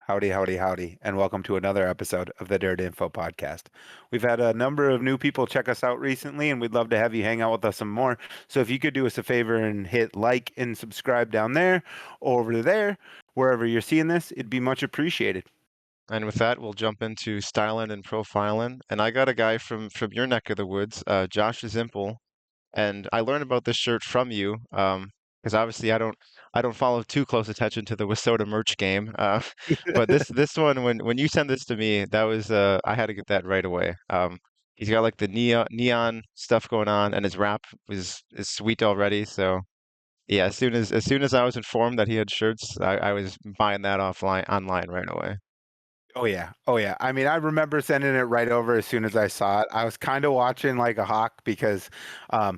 Howdy, howdy, howdy, and welcome to another episode of the DirtInfo podcast. We've had a number of new people check us out recently, and we'd love to have you hang out with us some more. So if you could do us a favor and hit like and subscribe down there, or over there, wherever you're seeing this, it'd be much appreciated. And with that, we'll jump into Stylin and Profilin. And I got a guy from your neck of the woods, Josh Zimple, and I learned about this shirt from you, because obviously I don't follow too close attention to the Wasota merch game. But this one, when you sent this to me, that was I had to get that right away. He's got like the neon stuff going on, and his wrap is sweet already. So yeah, as soon as I was informed that he had shirts, I was buying that online right away. Oh yeah. Oh yeah. I mean, I remember sending it right over as soon as I saw it. I was kind of watching like a hawk because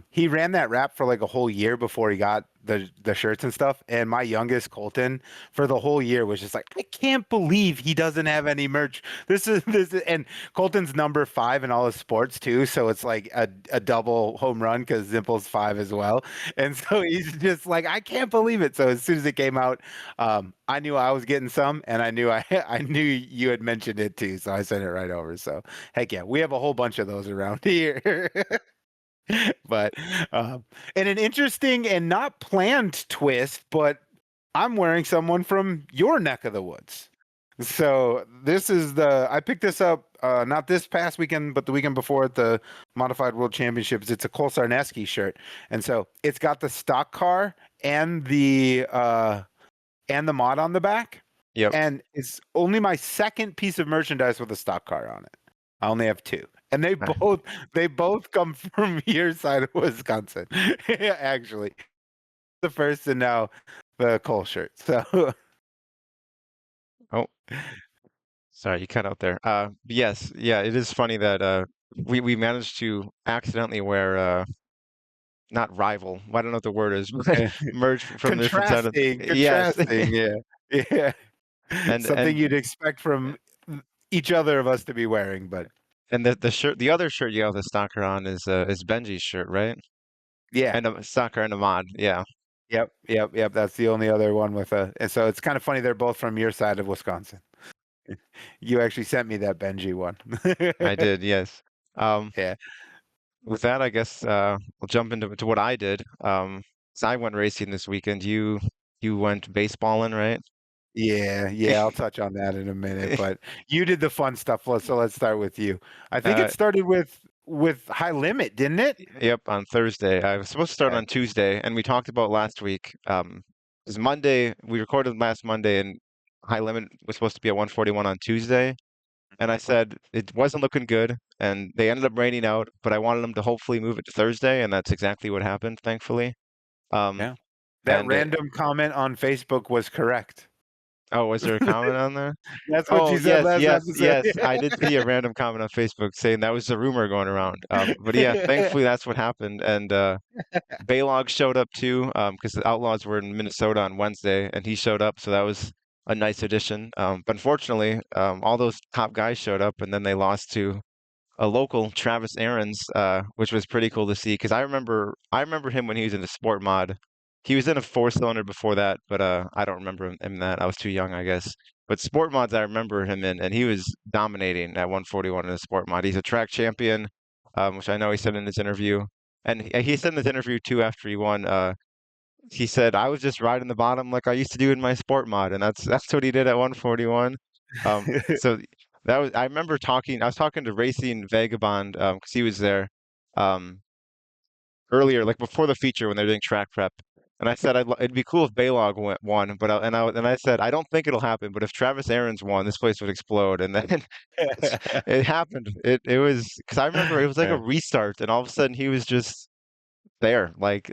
he ran that rap for like a whole year before he got the shirts and stuff. And my youngest Colton for the whole year was just like, I can't believe he doesn't have any merch. And Colton's number 5 in all his sports too, so it's like a double home run because Zimple's 5 as well. And so he's just like, I can't believe it. So as soon as it came out, I knew I was getting some, and I knew I knew you had mentioned it too, so I sent it right over. So heck yeah, we have a whole bunch of those around here. But and an interesting and not planned twist, but I'm wearing someone from your neck of the woods. So this is I picked this up not this past weekend, but the weekend before at the Modified World Championships. It's a Cole Sarneski shirt, and so it's got the stock car and the mod on the back. Yep. And it's only my second piece of merchandise with a stock car on it. I only have 2. And they both come from your side of Wisconsin. Actually. The first and now the Cole shirt. So Oh, sorry, you cut out there. Yes, yeah, it is funny that we managed to accidentally wear not rival. I don't know what the word is, but merge from different side of yes. contrasting, yeah. Yeah. And Something and you'd expect from each other of us to be wearing, but and the other shirt you have the stalker on is Benji's shirt, right? yeah. And a stalker and a mod. Yeah, Yep. That's the only other one with and so it's kind of funny they're both from your side of Wisconsin. You actually sent me that Benji one. I did, yes. Um Yeah. with that, I guess we'll jump into to what I did. So I went racing this weekend. You went baseballing, right? Yeah, I'll touch on that in a minute, but you did the fun stuff, so let's start with you. I think Uh it started with High Limit, didn't it? Yep, on Thursday. I was supposed to start Yeah. on Tuesday, and we talked about last week. It was Monday. We recorded last Monday, and high limit was supposed to be at 141 on Tuesday. And I said it wasn't looking good, and they ended up raining out. But I wanted them to hopefully move it to Thursday, and that's exactly what happened, thankfully. Um, Yeah. That and random comment on Facebook was correct. oh, was there a comment on there? That's what Oh, you said yes, last yes, episode. yes. I did see a random comment on Facebook saying that was a rumor going around. But yeah, thankfully that's what happened, and Baylog showed up too, because the Outlaws were in Minnesota on Wednesday, and he showed up, so that was a nice addition. But unfortunately, all those top guys showed up, and then they lost to a local, Travis Arenz, which was pretty cool to see. Because I remember him when he was in the Sport Mod. He was in a 4-cylinder before that, but I don't remember him in that. I was too young, I guess. But Sport Mods, I remember him in, and he was dominating at 141 in the Sport Mod. He's a track champion, which I know he said in his interview. And he said in his interview too after he won, he said, "I was just riding the bottom like I used to do in my sport mod," and that's what he did at 141. So that was I remember talking. I was talking to Racing Vagabond because he was there um, earlier, like before the feature when they were doing track prep, and I said it'd be cool if Baylog won, but I said I don't think it'll happen, but if Travis Aarons won, this place would explode, and then it happened. It was because I remember it was like a restart, and all of a sudden he was just there, like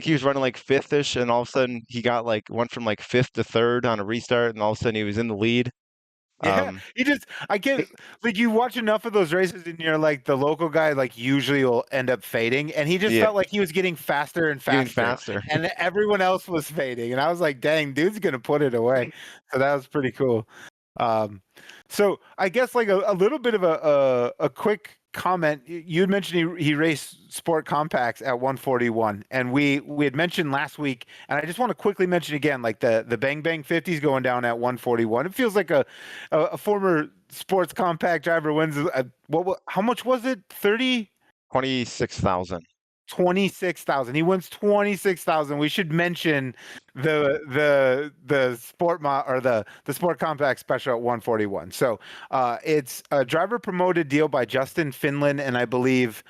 he was running like fifth-ish, and all of a sudden he got like went from like fifth to third on a restart, and all of a sudden he was in the lead. Yeah, Um, I get like you watch enough of those races and you're like the local guy like usually will end up fading, and he just yeah, felt like he was getting faster and getting faster, faster. and everyone else was fading, and I was like, dang, dude's gonna put it away. So that was pretty cool. Um, so I guess like a little bit of a quick comment. You had mentioned he raced sport compacts at 141, and we had mentioned last week, and I just want to quickly mention again, like the Bang Bang 50s going down at 141. It feels like a former sports compact driver wins. How much was it? 30. 26,000. 26,000. He wins 26,000. We should mention the sport or the sport compact special at 141. So it's a driver promoted deal by Justin Finland and I believe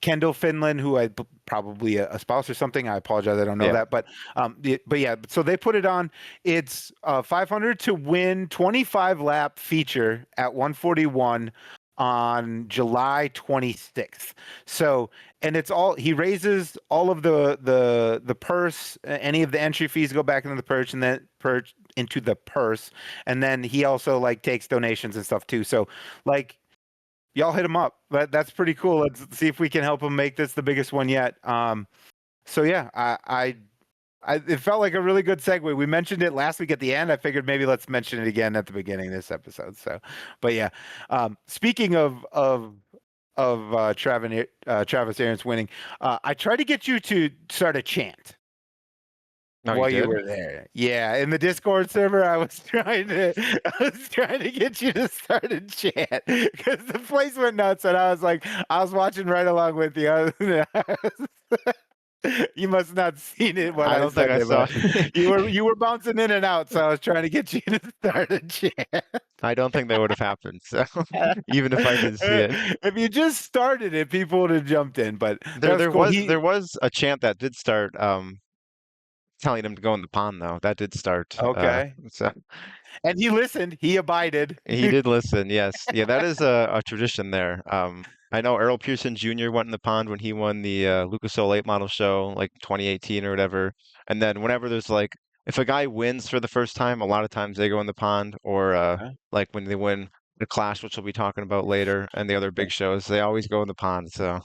Kendall Finland, who probably a spouse or something. I apologize, I don't know Yeah. that, but yeah. So they put it on. It's 500 to win 25 lap feature at 141 on July 26th. So, and it's all, he raises all of the purse, any of the entry fees go back into the purse and then into the purse. And then he also like takes donations and stuff too. So like y'all hit him up. That's pretty cool. Let's see if we can help him make this the biggest one yet. So yeah, it felt like a really good segue. We mentioned it last week at the end. I figured maybe let's mention it again at the beginning of this episode. So, but yeah, speaking of Travis Arenz winning, I tried to get you to start a chant No, while you you did? were there. Yeah, in the Discord server, I was trying to get you to start a chant because the place went nuts, and I was watching right along with you. You must not have seen it when I I don't think said I it, saw. but you were bouncing in and out, so I was trying to get you to start a chant. I don't think that would have happened. So even if I did see it, If you just started it, people would have jumped in. But that there was there cool. was there was a chant that did start telling him to go in the pond though. That did start. Okay, So and he listened. He abided. he did listen. Yes, yeah, that is a tradition there. I know Earl Pearson Jr. went in the pond when he won the Lucas Oil Late Model Show, like 2018 or whatever. And then whenever there's like, if a guy wins for the first time, a lot of times they go in the pond, or Huh? like when they win the Clash, which we'll be talking about later, and the other big shows, they always go in the pond. So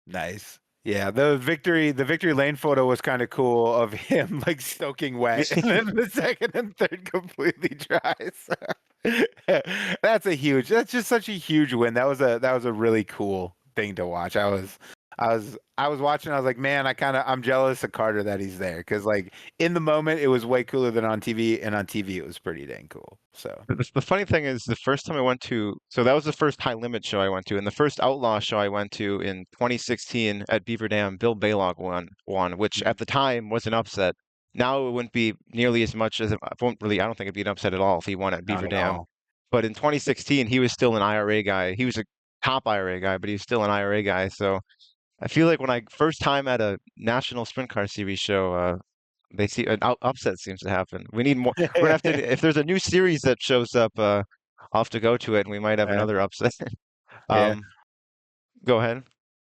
Nice. Yeah, the victory lane photo was kind of cool of him like soaking wet, and then the second and third completely dry. So that's just such a huge win. That was a really cool thing to watch. I was watching. I was like, man, I'm jealous of Carter that he's there because like in the moment it was way cooler than on TV, and on TV it was pretty dang cool. So the funny thing is, the first time I went to, so that was the first high limit show I went to, and the first outlaw show I went to in 2016 at Beaver Dam, Bill Baylog won, which Mhm. at the time was an upset. Now it wouldn't be nearly as much as it won't really. I don't think it'd be an upset at all if he won at Not Beaver at Dam. all. But in 2016, he was still an IRA guy. He was a top IRA guy, but he was still an IRA guy. So I feel like when I first time at a national sprint car series show, they see an upset seems to happen. We need more. We're gonna have to, if there's a new series that shows up, I'll have to go to it, and we might have Yeah, another upset. yeah. Um, go ahead.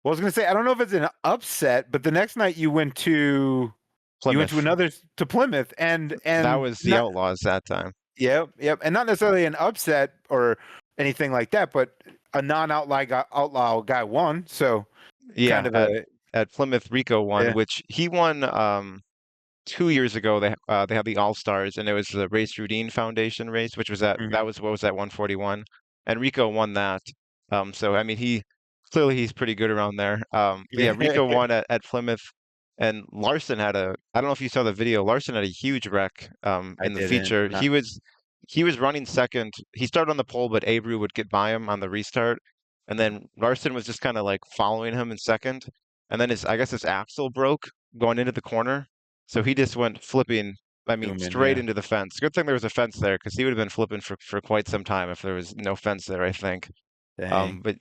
Well, I was gonna say I don't know if it's an upset, but the next night you went to Plymouth. another to Plymouth That and was the not Outlaws that time. yep, and not necessarily an upset or anything like that, but a outlaw guy won, so kind Yeah, of a at Plymouth, Rico won, yeah. which he won 2 years ago. They had the All Stars, and it was the Race Rudine Foundation race, which was that Mhm. was what was that 141, and Rico won that. So I mean, he's pretty good around there. But yeah, Yeah. Rico won at Plymouth, and Larson had a. I don't know if you saw the video. Larson had a huge wreck I in the didn't. feature. Not He was running second. He started on the pole, but Abreu would get by him on the restart, and then Larson was just kind of like following him in second, and then I guess his axle broke going into the corner. So he just went flipping, I mean, zooming, straight yeah. into the fence. Good thing there was a fence there because he would have been flipping for quite some time if there was no fence there, I think. Dang. Um, but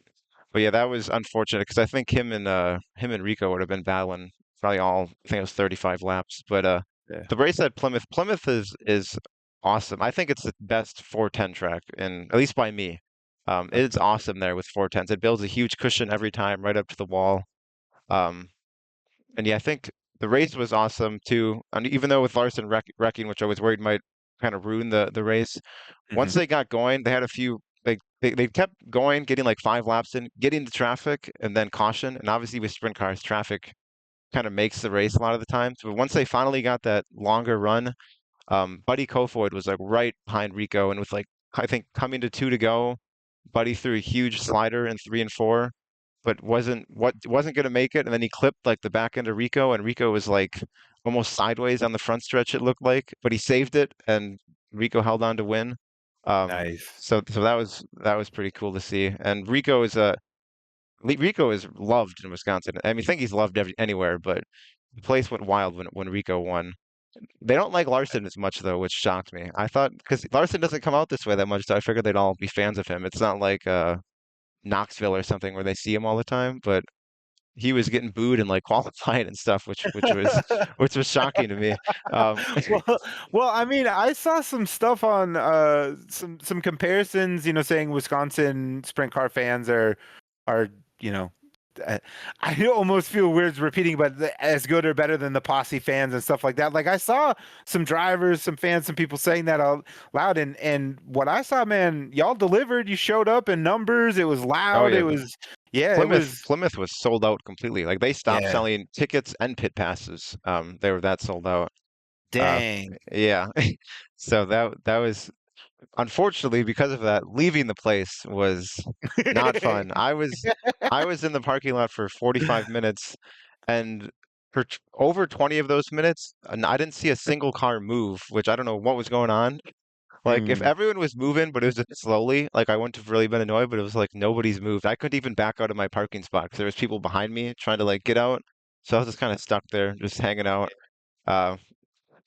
but yeah, that was unfortunate because I think him and Rico would have been battling probably all, I think it was 35 laps. But Yeah. the race at Plymouth is awesome. I think it's the best 410 track, in at least by me. It's Okay. awesome there with 410s. It builds a huge cushion every time right up to the wall. Um, and yeah, I think the race was awesome too. And even though with Larson wrecking, which I was worried might kind of ruin the race, once Mhm. they got going, they had a few. They kept going, getting like 5 laps in, getting the traffic, and then caution. And obviously with sprint cars, traffic kind of makes the race a lot of the times. But once they finally got that longer run, Buddy Kofoid was like right behind Rico, and with like I think coming to two to go, but he threw a huge slider in 3 and 4, but wasn't going to make it, and then he clipped like the back end of Rico, and Rico was like almost sideways on the front stretch, it looked like, but he saved it, and Rico held on to win. Um, Nice. so that was pretty cool to see, and Rico is loved in Wisconsin. I mean, I think he's loved anywhere, but the place went wild when Rico won. They don't like Larson as much though, which shocked me. I thought because Larson doesn't come out this way that much, so I figured they'd all be fans of him. It's not like Knoxville or something where they see him all the time, but he was getting booed and like qualified and stuff, which was shocking to me. Um, Well, well, I mean, I saw some stuff on some comparisons, saying Wisconsin sprint car fans are, you know, uh, I almost feel weird repeating, but as good or better than the posse fans and stuff like that. Like I saw some drivers, some fans, some people saying that out loud, and what I saw, man, y'all delivered. You showed up in numbers. It was oh loud. yeah, It was, yeah, it Plymouth was, Plymouth was sold out completely. Like they stopped yeah. selling tickets and pit passes. They were that sold out. Uh, Dang. yeah. So that was unfortunately because of that, leaving the place was not fun. I was in the parking lot for 45 minutes, and for over 20 of those minutes, I didn't see a single car move, which I don't know what was going on. Like if Hmm. everyone was moving, but it was just slowly, like I wouldn't have really been annoyed, but it was like nobody's moved. I couldn't even back out of my parking spot because there was people behind me trying to like get out. So I was just kind of stuck there, just hanging out. Uh,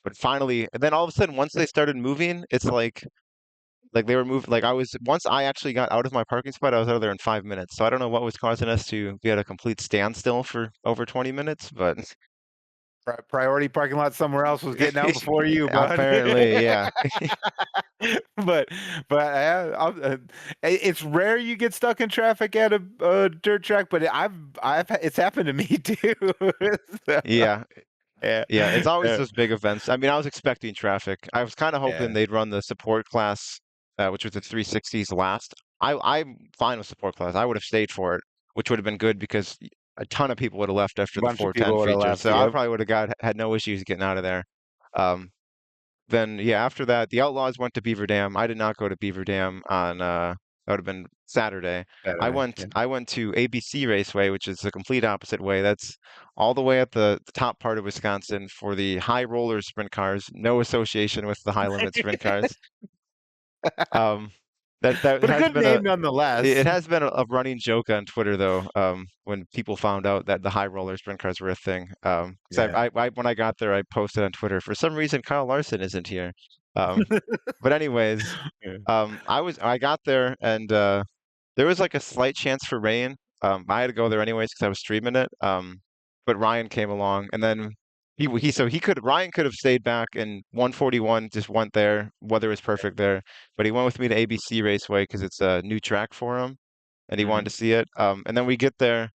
but finally, and then all of a sudden, once they started moving, it's like they were moving. Like once I actually got out of my parking spot, I was out of there in 5 minutes. So I don't know what was causing us to be at a complete standstill for over 20 minutes, but Priority parking lot somewhere else was getting out before you, bud. apparently, yeah, but it's rare you get stuck in traffic at a dirt track, but it's happened to me too. So, yeah. yeah, Yeah, it's always yeah, those big events. I mean, I was expecting traffic. I was kind of hoping yeah. they'd run the support class, which was the 360s last. I'm fine with support class. I would have stayed for it, which would have been good because a ton of people would have left after A the bunch of 410 people would have feature. left. So I Yep. probably would have had no issues getting out of there. Um, then yeah, after that, the Outlaws went to Beaver Dam. I did not go to Beaver Dam on that would have been Saturday. I Saturday. went Yeah. I went to ABC Raceway, which is the complete opposite way. That's all the way at the top part of Wisconsin for the high roller sprint cars. No association with the high limit sprint cars. Um, that But a has good been a name nonetheless. it has been a running joke on Twitter though, when people found out that the high roller sprint cars were a thing. 'Cause Yeah. when I got there, I posted on Twitter, for some reason Kyle Larson isn't here. Um, but anyways, Yeah. I got there and there was like a slight chance for rain. I had to go there anyways because I was streaming it. But Ryan came along, and then he could Ryan could have stayed back and 141 just went there. Weather was perfect there, but he went with me to ABC Raceway because it's a new track for him, and he wanted Mhm. to see it. And then we get there,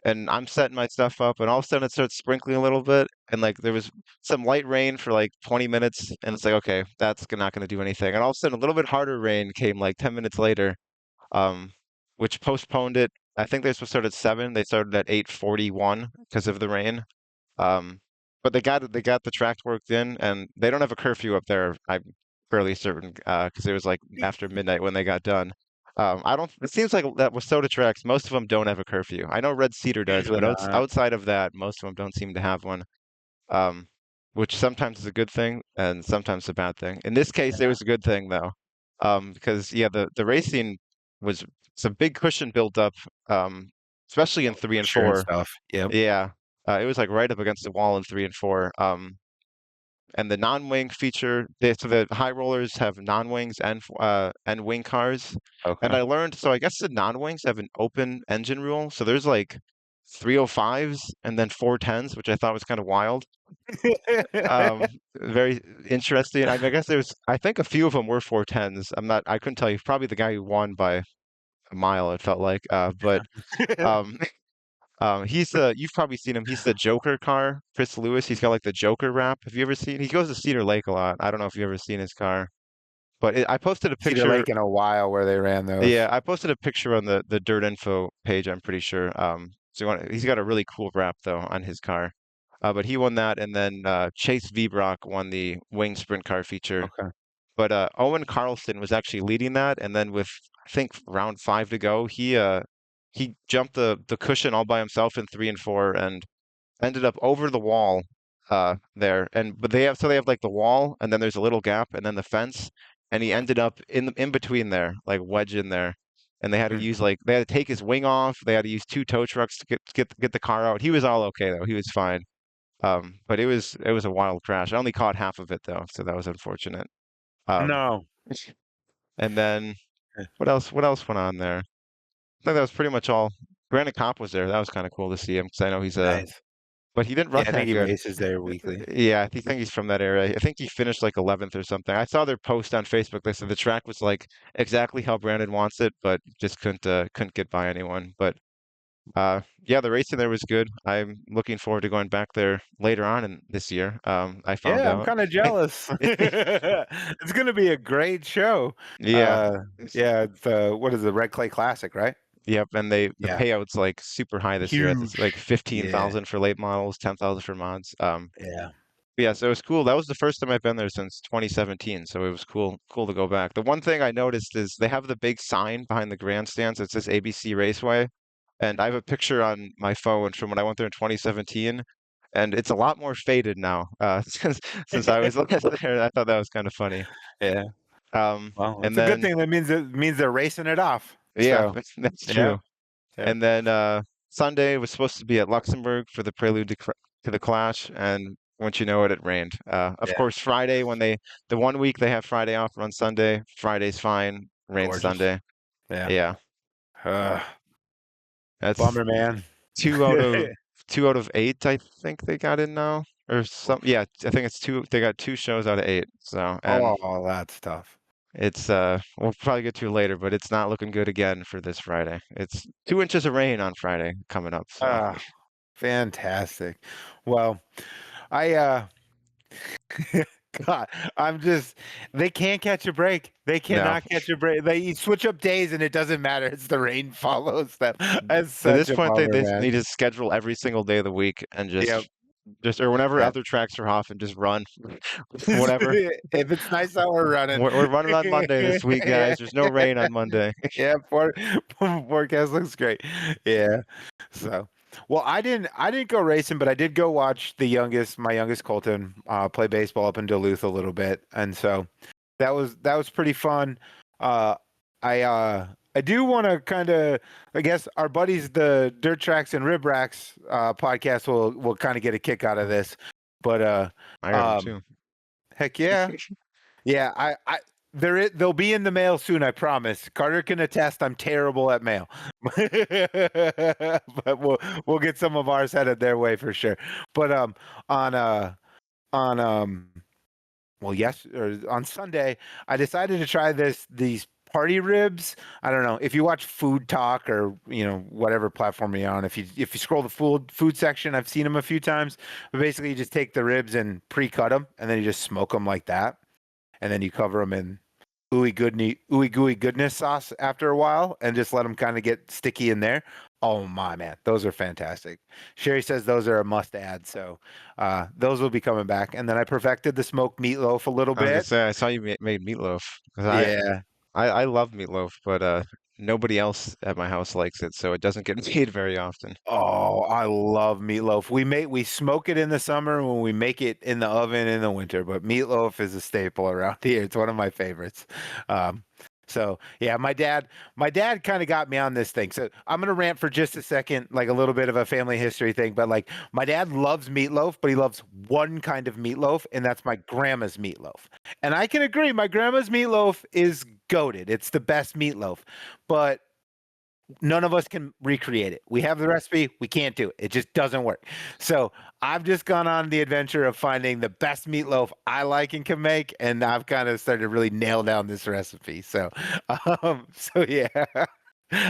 and I'm setting my stuff up, and all of a sudden it starts sprinkling a little bit, and like there was some light rain for like 20 minutes, and it's like okay, that's not going to do anything. And all of a sudden a little bit harder rain came like 10 minutes later, um, which postponed it. I think they were supposed to start at 7. They started at 8:41 because of the rain. Um, but they got the track worked in, and they don't have a curfew up there. I'm fairly certain because it was like after midnight when they got done. I don't. It seems like that with soda tracks, most of them don't have a curfew. I know Red Cedar does, Usually but not. outside of that, most of them don't seem to have one. Um, which sometimes is a good thing and sometimes a bad thing. In this case, it Yeah. was a good thing though, because yeah, the racing was some big cushion built up, um, especially in three and Pusher and four. stuff. Yep. Yeah, it was like right up against the wall in 3 and 4. And the non-wing feature, so the high rollers have non-wings and wing cars. And Okay. I learned, so I guess the non-wings have an open engine rule. So there's like 305s and then 410s, which I thought was kind of wild. Very interesting. I guess I think a few of them were 410s. I couldn't tell you. Probably the guy who won by a mile, it felt like. But um, you've probably seen him. He's the Joker car, Chris Lewis. He's got like the Joker wrap. Have you ever seen? He goes to Cedar Lake a lot. I don't know if you've ever seen his car, but I posted a Cedar picture. Lake in a while where they ran Yeah, those. I posted a picture on the DirtInfo page, I'm pretty sure. He's got a really cool wrap though on his car. But he won that, and then Chase V. Brock won the wing sprint car feature. Okay. But Owen Carlson was actually leading that, and then with I think round 5 to go, he jumped the cushion all by himself in 3 and 4, and ended up over the wall there. And but they have like the wall, and then there's a little gap, and then the fence, and he ended up in between there, like wedged in there. And they had to Hmm. use like they had to take his wing off. They had to use 2 tow trucks to get the car out. He was all okay though. He was fine. But it was a wild crash. I only caught half of it though, so that was unfortunate. Um, No. and then what else went on there? I think that was pretty much all. Brandon Kopp was there. That was kind of cool to see him because I know he's a, Nice. but he didn't run Yeah, I think that he good. races there weekly. Yeah, think he's from that area. I think he finished like 11th or something. I saw their post on Facebook. They said the track was like exactly how Brandon wants it, but just couldn't get by anyone. But yeah, the racing there was good. I'm looking forward to going back there later on in this year. I found Yeah, I'm out. kind of jealous. It's gonna be a great show. Yeah. Uh, yeah, it's what is the Red Clay Classic, right? Yep, and the Yeah, payout's like super high this year. It's like huge. Yeah, 15,000 for late models, 10,000 for mods. yeah, Yeah, so it was cool. That was the first time I've been there since 2017, so it was cool to go back. The one thing I noticed is they have the big sign behind the grandstands that says ABC Raceway, and I have a picture on my phone from when I went there in 2017, and it's a lot more faded now. Since I was there, I thought that was kind of funny. yeah. Well, And it's a good then thing. That means they're racing it off. yeah, So that's yeah, true. yeah, And then Sunday was supposed to be at Luxembourg for the prelude to the Clash, and once you know it, it rained. Of yeah. course, Friday when the one week they have Friday off on Sunday, Friday's fine, rains Gorgeous. Sunday. Yeah. Yeah, Uh, uh, that's bummer, man. two out of 2 out of 8, I think they got in now, or some. Oof. Yeah, I think it's two. They got 2 shows out of 8. So, and Oh, that's tough. it's we'll probably get to it later, but it's not looking good again for this Friday. It's 2 inches of rain on Friday coming up. So. Ah, fantastic. Well, I God, I'm just they can't catch a break. They No. cannot catch a break. They switch up days and it doesn't matter. It's the rain follows them. That's At such this a point, bummer, they man. need to schedule every single day of the week and Yep. just or whenever Yep. other tracks are off and just run, whatever. If it's nice out, we're running. We're running on Monday this week, guys. There's no rain on Monday. Yeah, forecast looks great. Yeah. So, well, I didn't go racing, but I did go watch my youngest Colton, play baseball up in Duluth a little bit, and so that was pretty fun. Uh, I do want to kind of, I guess our buddies, the Dirt Tracks and Rib Racks podcast will kind of get a kick out of this, but I got them um, too. heck yeah. Yeah, they'll be in the mail soon, I promise. Carter can attest I'm terrible at mail. But we'll get some of ours headed their way for sure. But on on well, yes, or on Sunday, I decided to try these party ribs. I don't know if you watch Food Talk or whatever platform you're on. If you scroll the food section, I've seen them a few times. But basically, you just take the ribs and pre-cut them, and then you just smoke them like that, and then you cover them in ooey gooey goodness sauce after a while, and just let them kind of get sticky in there. Oh my man, those are fantastic. Sherry says those are a must add, so those will be coming back. And then I perfected the smoked meatloaf a little I was gonna bit. say I saw you made meatloaf because Yeah. I love meatloaf, but nobody else at my house likes it, so it doesn't get made very often. Oh, I love meatloaf. We smoke it in the summer when we make it in the oven in the winter, but meatloaf is a staple around here. It's one of my favorites. Um, so yeah, my dad kind of got me on this thing. So I'm gonna rant for just a second, like a little bit of a family history thing. But like my dad loves meatloaf, but he loves one kind of meatloaf, and that's my grandma's meatloaf. And I can agree, my grandma's meatloaf is goated. It's the best meatloaf, but none of us can recreate it. We have the recipe, we can't do it. It just doesn't work. So I've just gone on the adventure of finding the best meatloaf I like and can make, and I've kind of started to really nail down this recipe. So, so yeah,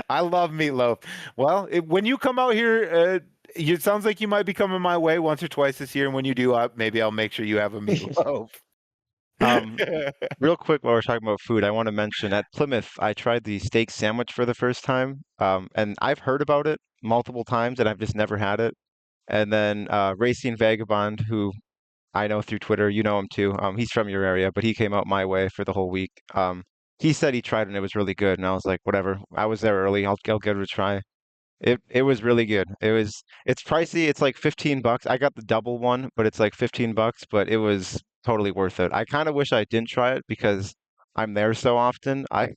I love meatloaf. Well, when you come out here, it sounds like you might be coming my way once or twice this year. And when you do, maybe I'll make sure you have a meatloaf. Um, Real quick, while we're talking about food, I want to mention at Plymouth, I tried the steak sandwich for the first time, and I've heard about it multiple times, and I've just never had it. And then Racing Vagabond, who I know through Twitter. You know him too. He's from your area, but he came out my way for the whole week. He said he tried and it was really good, and I was like, whatever. I was there early. I'll give it a try. It was really good. It's pricey. It's like 15 bucks. I got the double one, but it's like 15 bucks, but it was totally worth it. I kind of wish I didn't try it because I'm there so often. I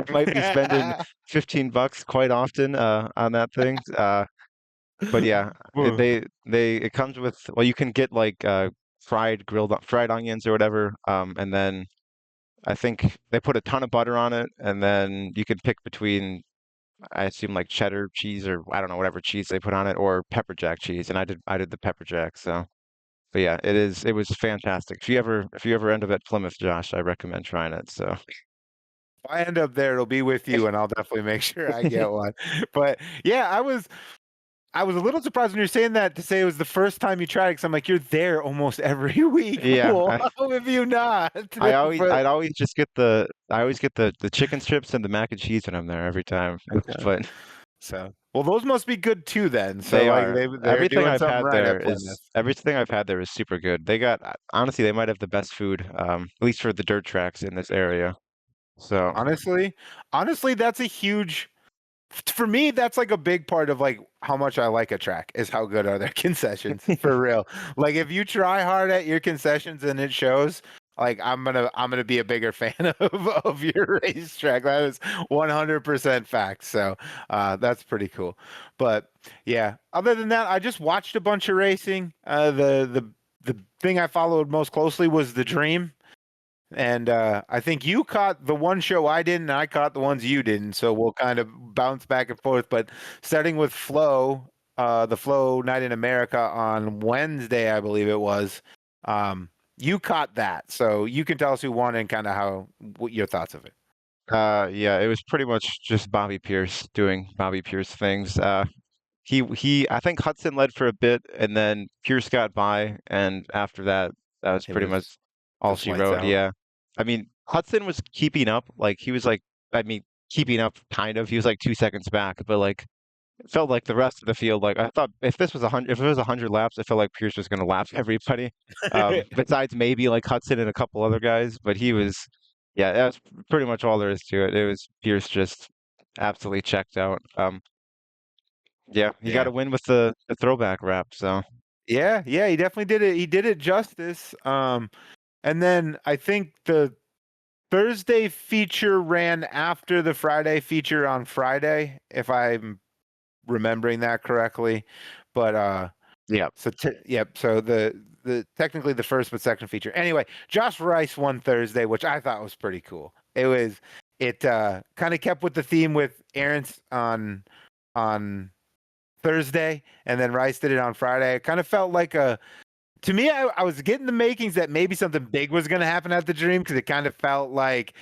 might be spending 15 bucks quite often on that thing. But yeah, Whoa. it comes with, well, you can get like fried onions or whatever, and then I think they put a ton of butter on it, and then you can pick between, I assume, like cheddar cheese, or I don't know, whatever cheese they put on it, or pepper jack cheese, and I did the pepper jack. So, but yeah, it was fantastic. If you ever end up at Plymouth, Josh, I recommend trying it. So If I end up there, it'll be with you, and I'll definitely make sure I get one. But yeah, I was a little surprised when you're saying that, to say it was the first time you tried it, because I'm like, you're there almost every week. yeah, Well, how have you not? But I'd always just get I always get the chicken strips and the mac and cheese when I'm there every time. okay. But So, well, those must be good too then. So they like are. they're doing something right at Plymouth. Everything I've had there is super good. They got, honestly, they might have the best food, at least for the dirt tracks in this area. So Honestly, honestly, that's a huge, for me, that's like a big part of like how much I like a track is how good are their concessions, for real. Like if you try hard at your concessions and it shows, like I'm gonna be a bigger fan of your racetrack. That is 100% fact. So that's pretty cool. But yeah, other than that, I just watched a bunch of racing. The thing I followed most closely was the Dream. And I think you caught the one show I didn't, and I caught the ones you didn't. So we'll kind of bounce back and forth. But starting with Flow, the Flow Night in America on Wednesday, I believe it was. You caught that, so you can tell us who won and kind of what your thoughts of it. yeah, it was pretty much just Bobby Pierce doing Bobby Pierce things. I think Hudson led for a bit, and then Pierce got by, and after that, that was It pretty was much all just she lights wrote. out. Yeah, I mean, Hudson was keeping up, like he was like, I mean, keeping up kind of. He was like 2 seconds back, but like it felt like the rest of the field. Like I thought, if it was 100 laps, I felt like Pierce was going to lap everybody. Besides maybe like Hudson and a couple other guys, but he was, yeah, that's pretty much all there is to it. It was Pierce just absolutely checked out. Yeah, he got Yeah. a win with the throwback wrap. So Yeah, yeah, he definitely did it. He did it justice. And then I think the Thursday feature ran after the Friday feature on Friday, if I'm remembering that correctly. But yeah, yep. So the technically the first but second feature. Anyway, Josh Rice won Thursday, which I thought was pretty cool. It kind of kept with the theme with Arenz on Thursday, and then Rice did it on Friday. It kind of felt like to me, I was getting the makings that maybe something big was going to happen at the Dream, because it kind of felt like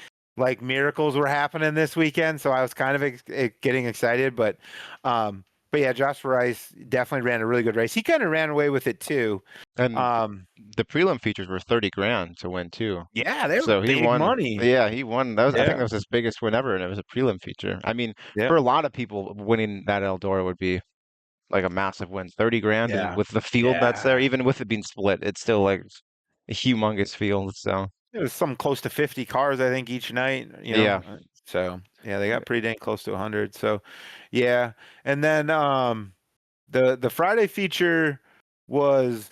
miracles were happening this weekend. So I was kind of getting excited, but yeah, Josh Rice definitely ran a really good race. He kind of ran away with it too. and Um, the prelim features were 30 grand to win too. yeah, they were So he big won. money. Yeah, he won. I think Yeah, that was his biggest win ever, and it was a prelim feature. I mean, yeah, for a lot of people, winning that Eldora would be like a massive win. 30 grand, and yeah, with the field that's there, yeah. even with it being split, it's still like a humongous field. So It was some close to 50 cars, I think, each night. yeah, So yeah, they got pretty dang close to 100. So yeah, and then the Friday feature was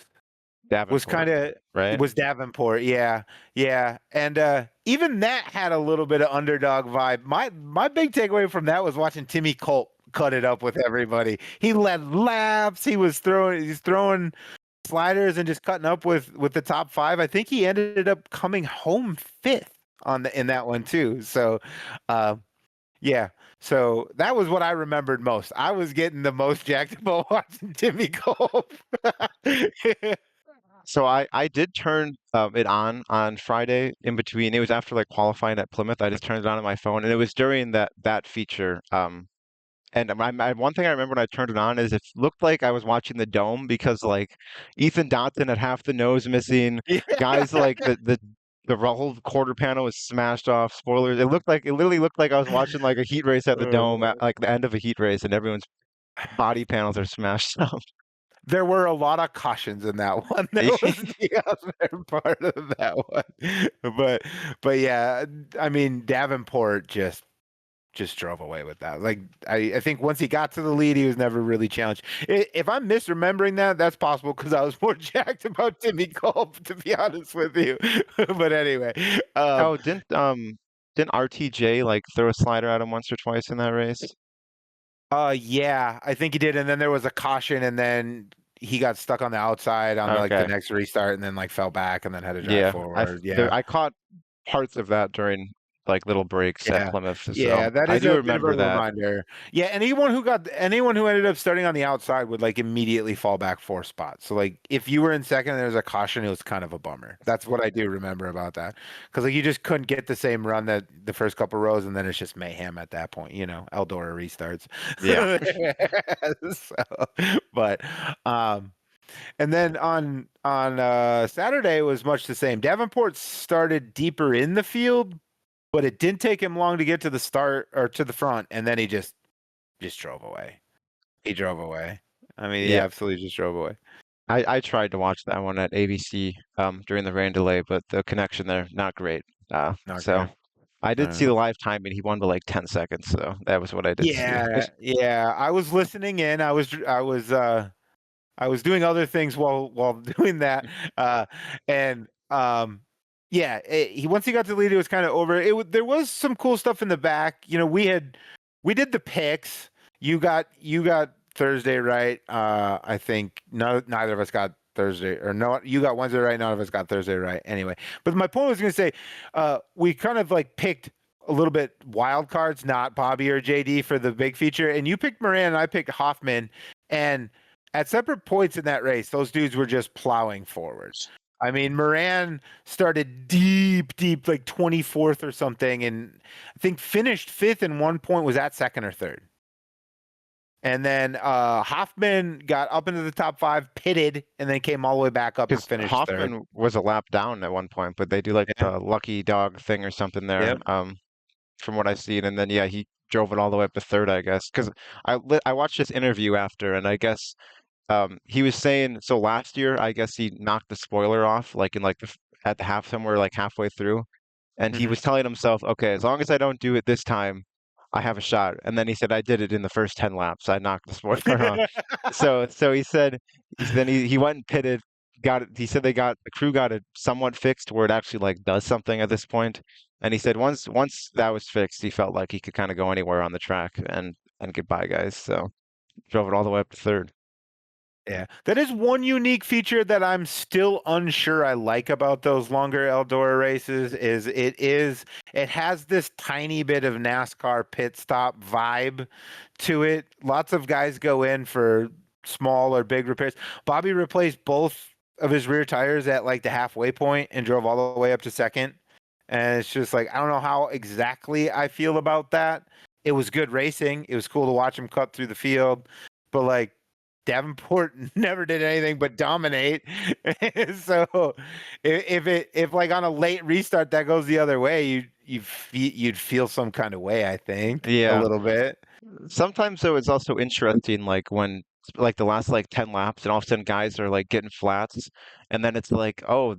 kind Davenport, of, it right? was Davenport. Yeah, yeah, and even that had a little bit of underdog vibe. My big takeaway from that was watching Timmy Colt cut it up with everybody. He led laps. He's throwing sliders and just cutting up with the top five. I think he ended up coming home fifth in that one too. So, uh, yeah. So that was what I remembered most. I was getting the most jacked about watching Timmy Cole. So I did turn it on Friday in between. It was after like qualifying at Plymouth. I just turned it on my phone, and it was during that feature. And one thing I remember when I turned it on is it looked like I was watching the dome, because like Ethan Dotson had half the nose missing. Yeah. Guys, like the whole quarter panel was smashed off. Spoilers. It literally looked like I was watching like a heat race at the dome, at Uh, like the end of a heat race, and everyone's body panels are smashed off. There were a lot of cautions in that one. That was the other part of that one. But yeah, I mean Davenport just drove away with that. Like I think once he got to the lead, he was never really challenged. If I'm misremembering that, that's possible because I was more jacked about Timmy Culp, to be honest with you. But anyway, Oh, didn't RTJ like throw a slider at him once or twice in that race? yeah, I think he did, and then there was a caution, and then he got stuck on the outside on like the Okay. next restart, and then like fell back, and then had to drive Yeah, forward. Yeah, I caught parts of that during like little breaks at yeah, Plymouth, so yeah. That I is do a bit of a remember that. reminder. Yeah, anyone who ended up starting on the outside would like immediately fall back 4 spots. So like if you were in second, and there's a caution. It was kind of a bummer. That's what I do remember about that, because like you just couldn't get the same run that the first couple rows, and then it's just mayhem at that point. Eldora restarts. Yeah. But um, and then on Saturday was much the same. Davenport started deeper in the field, but it didn't take him long to get to the start or to the front, and then he just drove away. He drove away. I mean, he Yeah. absolutely just drove away. I tried to watch that one at ABC during the rain delay, but the connection there not great. So Okay. I All did see right. the live timing. He won by like 10 seconds, so that was what I did see. Yeah, yeah. I was listening in. I was doing other things while doing that, and yeah. He once he got to the lead, it was kind of over. There was some cool stuff in the back. We did the picks. You got Thursday right. I think neither of us got Thursday, or no, you got Wednesday right. None of us got Thursday right. Anyway, but my point was going to say, we kind of like picked a little bit wild cards, not Bobby or JD for the big feature, and you picked Moran and I picked Hoffman, and at separate points in that race, those dudes were just plowing forward. I mean, Moran started deep, like 24th or something, and I think finished fifth and 1 point, was at second or third. And then Hoffman got up into the top five, pitted, and then came all the way back up and Because finished third. Hoffman was a lap down at one point, but they do like Yeah. the lucky dog thing or something there, Yep. from what I've seen. And then yeah, he drove it all the way up to third, I guess. Because I watched this interview after, and I guess he was saying so last year, I guess he knocked the spoiler off like in like at the half somewhere like halfway through, and he Hmm. was telling himself, okay, as long as I don't do it this time, I have a shot. And then he said, I did it in the first 10 laps. I knocked the spoiler off. So he said, then he went and pitted, got it. He said the crew got it somewhat fixed where it actually like does something at this point. And he said once that was fixed, he felt like he could kind of go anywhere on the track and get by guys. So drove it all the way up to third. Yeah, that is one unique feature that I'm still unsure I like about those longer Eldora races. It has this tiny bit of NASCAR pit stop vibe to it. Lots of guys go in for small or big repairs. Bobby replaced both of his rear tires at like the halfway point and drove all the way up to second. And it's just like I don't know how exactly I feel about that. It was good racing. It was cool to watch him cut through the field, but like Davenport never did anything but dominate. So if like on a late restart that goes the other way, you'd feel some kind of way, I think, a Yeah. little bit. Sometimes though it's also interesting like when like the last like 10 laps and all of a sudden guys are like getting flats and then it's like, oh,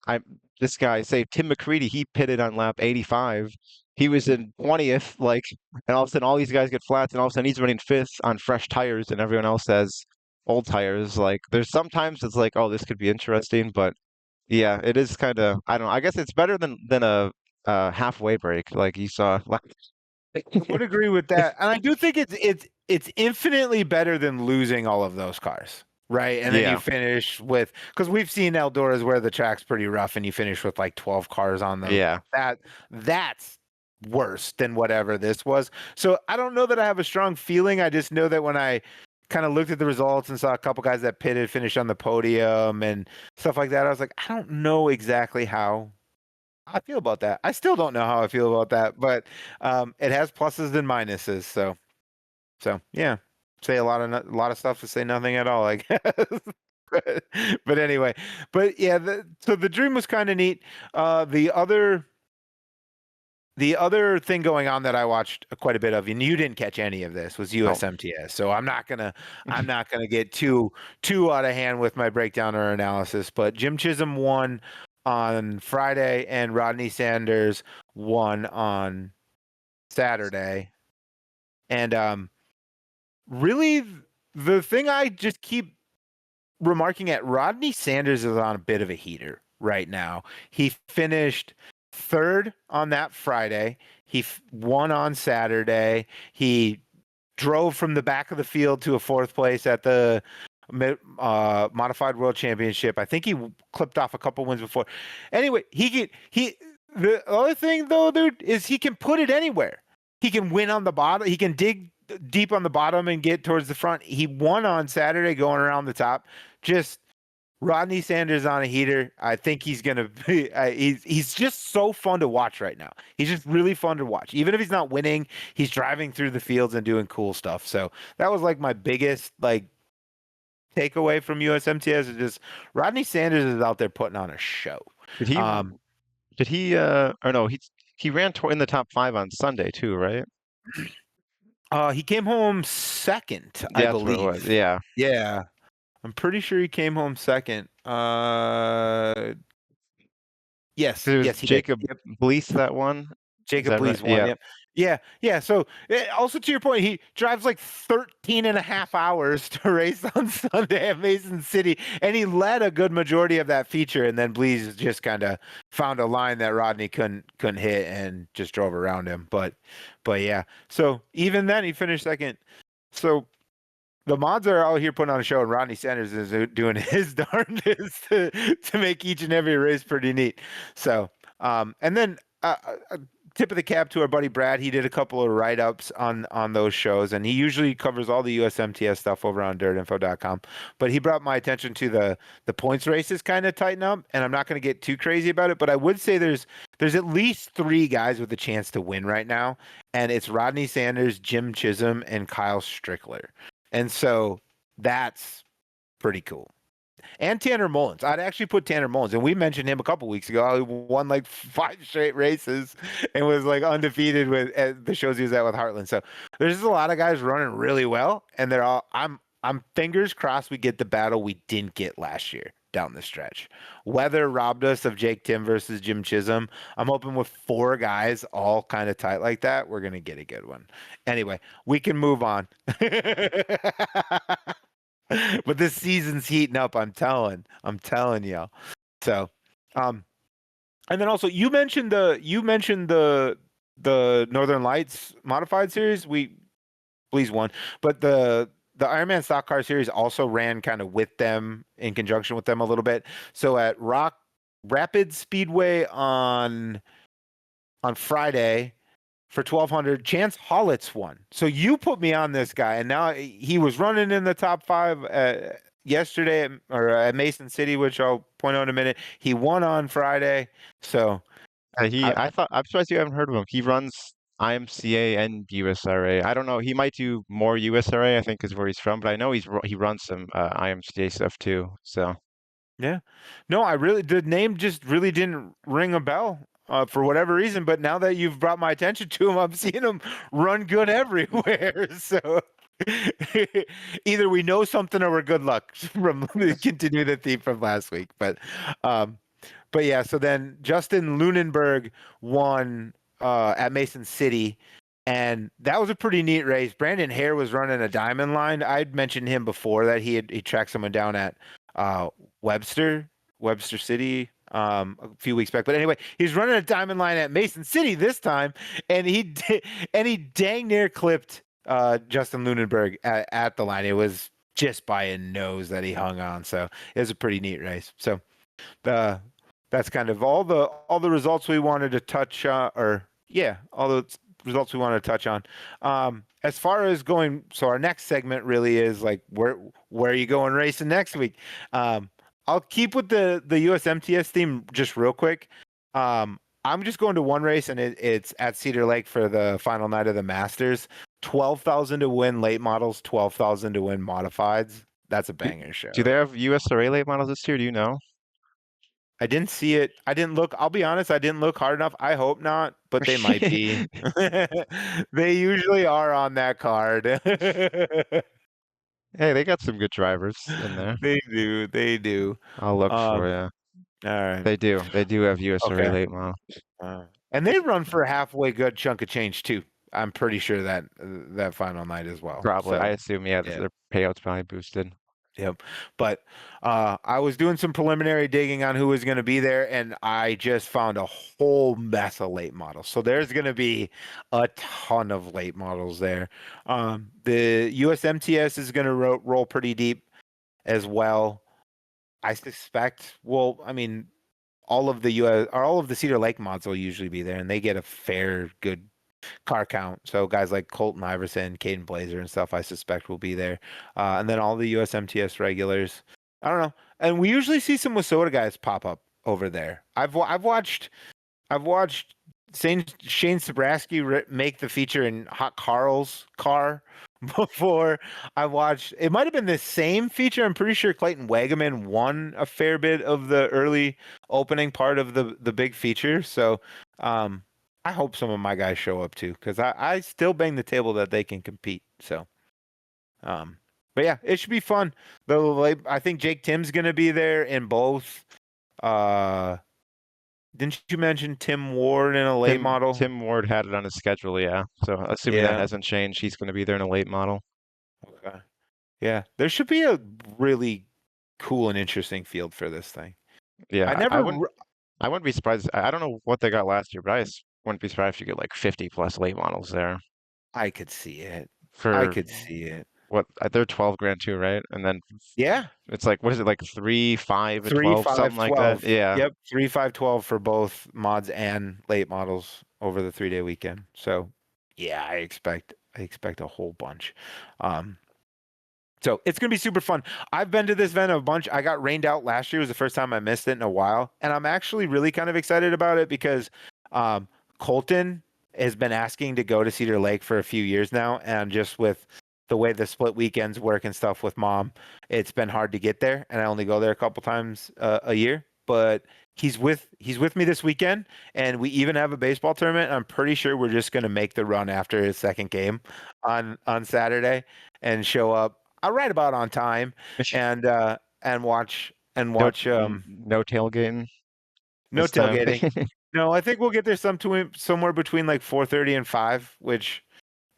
I this guy, say Tim McCready, he pitted on lap 85. He was in 20th, like, and all of a sudden all these guys get flats, and all of a sudden he's running fifth on fresh tires, and everyone else has old tires. Like, there's sometimes it's like, oh, this could be interesting, but yeah, it is kind of, I don't know. I guess it's better than a halfway break, like you saw. Like, I would agree with that, and I do think it's infinitely better than losing all of those cars, right? And then you yeah, finish with, because we've seen Eldoras where the track's pretty rough, and you finish with like 12 cars on them. yeah, That's worse than whatever this was. So I don't know that I have a strong feeling. I just know that when I kind of looked at the results and saw a couple guys that pitted finish on the podium and stuff like that, I was like, I don't know exactly how I feel about that. I still don't know how I feel about that, but it has pluses and minuses. So yeah, say a lot of stuff to say nothing at all, I guess. but, but anyway, but yeah, so the dream was kind of neat. The other The other thing going on that I watched quite a bit of, and you didn't catch any of this, was No. USMTS. So I'm not gonna get too out of hand with my breakdown or analysis. But Jim Chisholm won on Friday, and Rodney Sanders won on Saturday. And really, the thing I just keep remarking at, Rodney Sanders is on a bit of a heater right now. He finished third on that Friday. He won on Saturday. He drove from the back of the field to a fourth place at the Modified World Championship. I think he clipped off a couple wins before. Anyway, the other thing though, dude, is he can put it anywhere. He can win on the bottom. He can dig deep on the bottom and get towards the front. He won on Saturday going around the top. Just Rodney Sanders on a heater. I think he's gonna be. He's just so fun to watch right now. He's just really fun to watch. Even if he's not winning, he's driving through the fields and doing cool stuff. So that was like my biggest takeaway from USMTS is just Rodney Sanders is out there putting on a show. Did he? Did he? Or no? He ran in the top 5 on Sunday too, right? He came home second, I Yeah, that's what it was. believe. Yeah. Yeah. I'm pretty sure he came home second. Yes, It was yes, he did. Jacob Yep. Bleeth that one. Is Jacob that right? Blees won. Yeah. Yep. Yeah. So also to your point, he drives like 13 and a half hours to race on Sunday at Mason City, and he led a good majority of that feature. And then Blees just kind of found a line that Rodney couldn't hit and just drove around him. But yeah. So even then, he finished second. So the mods are out here putting on a show, and Rodney Sanders is doing his darndest to make each and every race pretty neat. So, and then tip of the cap to our buddy Brad. He did a couple of write-ups on those shows, and he usually covers all the USMTS stuff over on DirtInfo.com. But he brought my attention to the points races kind of tighten up, and I'm not going to get too crazy about it, but I would say there's at least 3 guys with a chance to win right now, and it's Rodney Sanders, Jim Chisholm, and Kyle Strickler. And so that's pretty cool. And Tanner Mullins. I'd actually put Tanner Mullins, and we mentioned him a couple weeks ago. He won like 5 straight races and was like undefeated at the shows he was at with Heartland. So there's just a lot of guys running really well, and they're all. I'm fingers crossed we get the battle we didn't get last year down the stretch. Weather robbed us of Jake Tim versus Jim Chisholm. I'm hoping with 4 guys all kind of tight like that, we're gonna get a good one. Anyway, we can move on. But this season's heating up. I'm telling y'all. So, and then also you mentioned the Northern Lights modified series. Please won, but the Ironman Stock Car Series also ran kind of with them in conjunction with them a little bit. So at Rapid Speedway on Friday for 1200, Chance Hollitz won. So you put me on this guy, and now he was running in the top 5 yesterday at Mason City, which I'll point out in a minute. He won on Friday. So I'm surprised you haven't heard of him. He runs IMCA and USRA. I don't know. He might do more USRA, I think, is where he's from, but I know he runs some IMCA stuff too. So yeah, no, the name just really didn't ring a bell for whatever reason. But now that you've brought my attention to him, I'm seeing him run good everywhere. So either we know something or we're good luck from continue the theme from last week. But yeah, so then Justin Lunenberg won at Mason City, and that was a pretty neat race. Brandon Hare was running a diamond line. I'd mentioned him before that he tracked someone down at Webster City a few weeks back. But anyway, he's running a diamond line at Mason City this time, and he dang near clipped Justin Lunenberg at the line. It was just by a nose that he hung on. So it was a pretty neat race. So that's kind of all the results we wanted to touch all the results we wanted to touch on. As far as going, so our next segment really is like where are you going racing next week? I'll keep with the USMTS theme just real quick. I'm just going to one race, and it's at Cedar Lake for the final night of the Masters. 12,000 to win late models, 12,000 to win modifieds. That's a banger show. do they have USRA late models this year? Do you know? I didn't see it. I didn't look. I'll be honest, I didn't look hard enough. I hope not, but they might be. They usually are on that card. Hey, they got some good drivers in there. They do. They do. I'll look for Um, you. all right. They do. They do have USRA Okay. late model. And they run for a halfway good chunk of change too. I'm pretty sure that that final night as well. Probably. I So assume, yeah, yeah. their payouts probably boosted. Yep. But I was doing some preliminary digging on who was going to be there, and I just found a whole mess of late models. So there's going to be a ton of late models there. The USMTS is going to roll pretty deep as well. I suspect. Well, I mean, all of the US or all of the Cedar Lake mods will usually be there, and they get a fair, good car count. So guys like Colton Iverson, Caden Blazer, and stuff, I suspect will be there. And then all the USMTS regulars. I don't know. And we usually see some Wasota guys pop up over there. I've watched Shane Sabraski make the feature in Hot Carl's car before. I watched. It might have been the same feature. I'm pretty sure Clayton Wagaman won a fair bit of the early opening part of the big feature. So I hope some of my guys show up too, because I still bang the table that they can compete. So but yeah, it should be fun. I think Jake Tim's gonna be there in both. Uh, didn't you mention Tim Ward in a late model? Tim Ward had it on his schedule, yeah. So assuming that Yeah. hasn't changed, he's going to be there in a late model. Okay. Yeah, there should be a really cool and interesting field for this thing. Yeah, I I never. wouldn't. I wouldn't be surprised. I don't know what they got last year, but wouldn't be surprised if you get like 50 plus late models there I could see it. I for could see it. what they're 12 grand too, right? And then Yeah. it's like what is it like 3, 5, and 3, 12, 5, something like that? 12. Yeah, Yep. 3, 5, 12 for both mods and late models over the 3-day weekend. So yeah, I expect a whole bunch. So it's gonna be super fun. I've been to this event a bunch. I got rained out last year. It was the first time I missed it in a while, and I'm actually really kind of excited about it because Colton has been asking to go to Cedar Lake for a few years now, and just with the way the split weekends work and stuff with mom, it's been hard to get there, and I only go there a couple times a year. But he's with me this weekend, and we even have a baseball tournament. I'm pretty sure we're just gonna make the run after his second game on Saturday and show up right about on time and watch no, no tailgating no this time. tailgating. No, I think we'll get there somewhere between like 4:30 and 5, which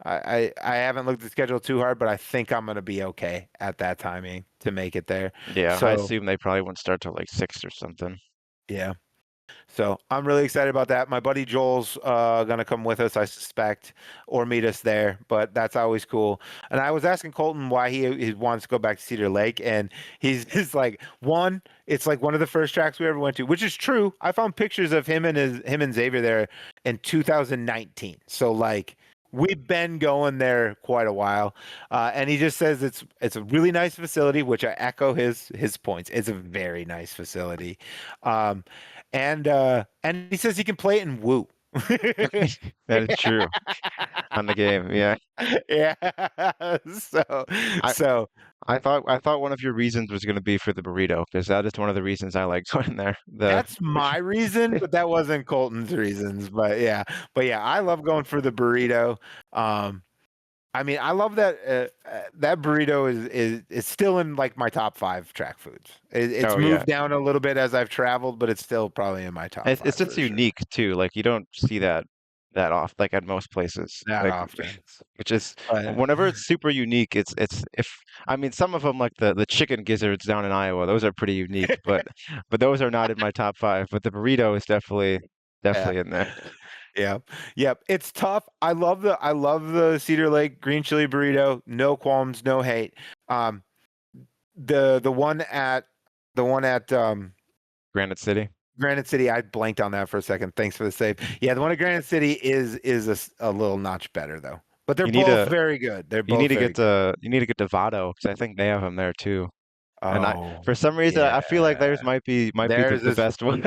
I haven't looked at the schedule too hard, but I think I'm gonna be okay at that timing to make it there. Yeah, I So assume they probably won't start till like 6 or something. yeah. So I'm really excited about that. My buddy Joel's gonna come with us, I suspect, or meet us there. But that's always cool. And I was asking Colton why he wants to go back to Cedar Lake, and he's like, one, it's like one of the first tracks we ever went to, which is true. I found pictures of him and Xavier there in 2019. So like we've been going there quite a while, and he just says it's a really nice facility, which I echo his points. It's a very nice facility. And he says he can play it in Woo. That is true on the game. Yeah. Yeah. So I so I thought one of your reasons was going to be for the burrito because that is one of the reasons I like going there. that's my reason, but that wasn't Colton's reasons. But yeah, I love going for the burrito. I mean, I love that that burrito is still in like my top 5 track foods. It's Oh moved yeah, down a little bit as I've traveled, but it's still probably in my top it's 5 just for sure. unique too. Like you don't see that off like at most places. That Like often. which is But whenever it's super unique. It's if I mean some of them like the chicken gizzards down in Iowa, those are pretty unique, but those are not in my top 5. But the burrito is yeah. definitely in there. Yeah. Yep. It's tough. I love the Cedar Lake green chili burrito. No qualms, no hate. Um the one at Granite City. Granite City, I blanked on that for a second. Thanks for the save. Yeah, the one at Granite City is a little notch better though. But they're You need both to very good. They're both very good. you need to get to Vado because I think they have them there too. And Oh, for some reason I feel like theirs yeah. might be Theirs the is best one.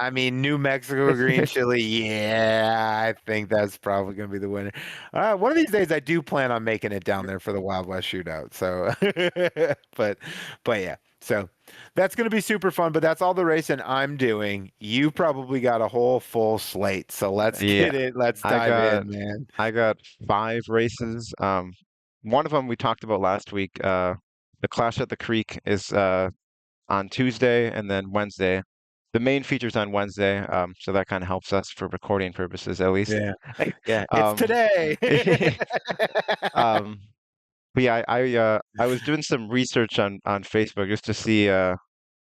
I mean, New Mexico green chili. Yeah, I think that's probably going to be the winner. One of these days, I do plan on making it down there for the Wild West Shootout. So, but, but yeah. So that's going to be super fun. But that's all the racing I'm doing. You probably got a whole full slate. So let's Yeah, get it. Let's I dive got in, man. I got 5 races. One of them we talked about last week. The Clash at the Creek is on Tuesday and then Wednesday. The main feature's on Wednesday, so that kind of helps us for recording purposes at least. Yeah, yeah. It's Um, today. um, but yeah, I was doing some research on Facebook just to see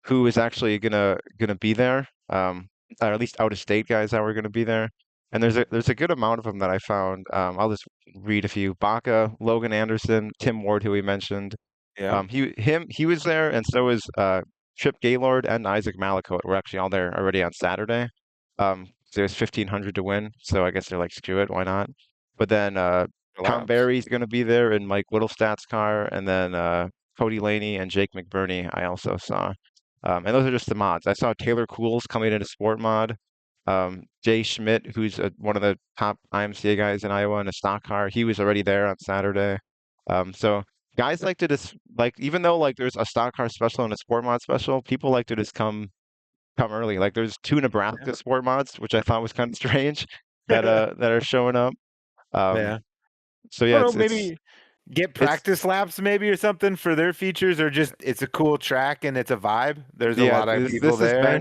who is actually gonna be there, or at least out of state guys that were gonna be there. And there's a good amount of them that I found. I'll just read a few. Baca, Logan Anderson, Tim Ward, who we mentioned. Yeah. He was there, and so was Chip Gaylord and Isaac Malakote were actually all there already on Saturday. So there's 1,500 to win, so I guess they're like, screw it, why not? But then Tom Relax. Barry's going to be there in Mike Whittlestad's car, and then Cody Laney and Jake McBurney I also saw. And those are just the mods. I saw Taylor Cools coming into Sport Mod. Jay Schmidt, who's one of the top IMCA guys in Iowa in a stock car, he was already there on Saturday. So guys like to just like even though like there's a stock car special and a sport mod special, people like to just come early. Like there's 2 Nebraska sport mods, which I thought was kind of strange that are showing up. Um, Yeah. so I yeah, don't know, it's maybe get it's practice laps maybe or something for their features, or just it's a cool track and it's a vibe. There's a yeah, lot of this people this has there.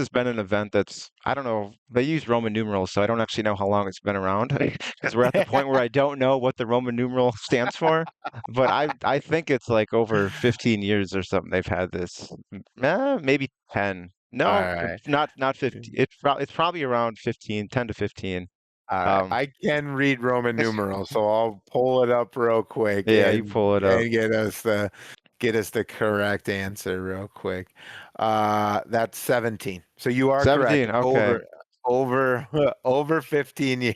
been an event that's I don't know, they use Roman numerals, so I don't actually know how long it's been around because we're at the point where I don't know what the Roman numeral stands for. But I think it's like over 15 years or something they've had this. Maybe 10. All No, right. not 50. It's probably around 15, 10 to 15. All right. Um, I can read Roman numerals, so I'll pull it up real quick yeah, you pull it up. and get us the correct answer real quick. That's 17. So you are correct. 17. Okay. Over 15 years.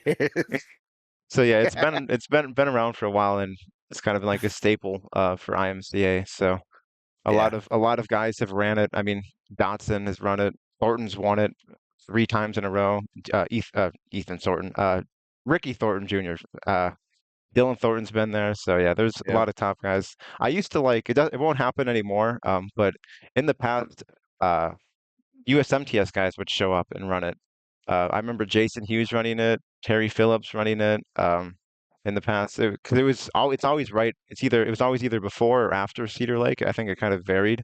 So yeah, it's been around for a while, and it's kind of like a staple for IMCA. So Yeah. a lot of guys have ran it. I mean, Dotson has run it. Thornton's won it 3 times in a row. Ethan Thornton, Ricky Thornton Jr. Dylan Thornton's been there. So yeah, there's a Yeah. lot of top guys. I used to like it. It won't happen anymore. But in the past, uh, USMTS guys would show up and run it. I remember Jason Hughes running it, Terry Phillips running it. In the past, because it's always right. It was always either before or after Cedar Lake. I think it kind of varied.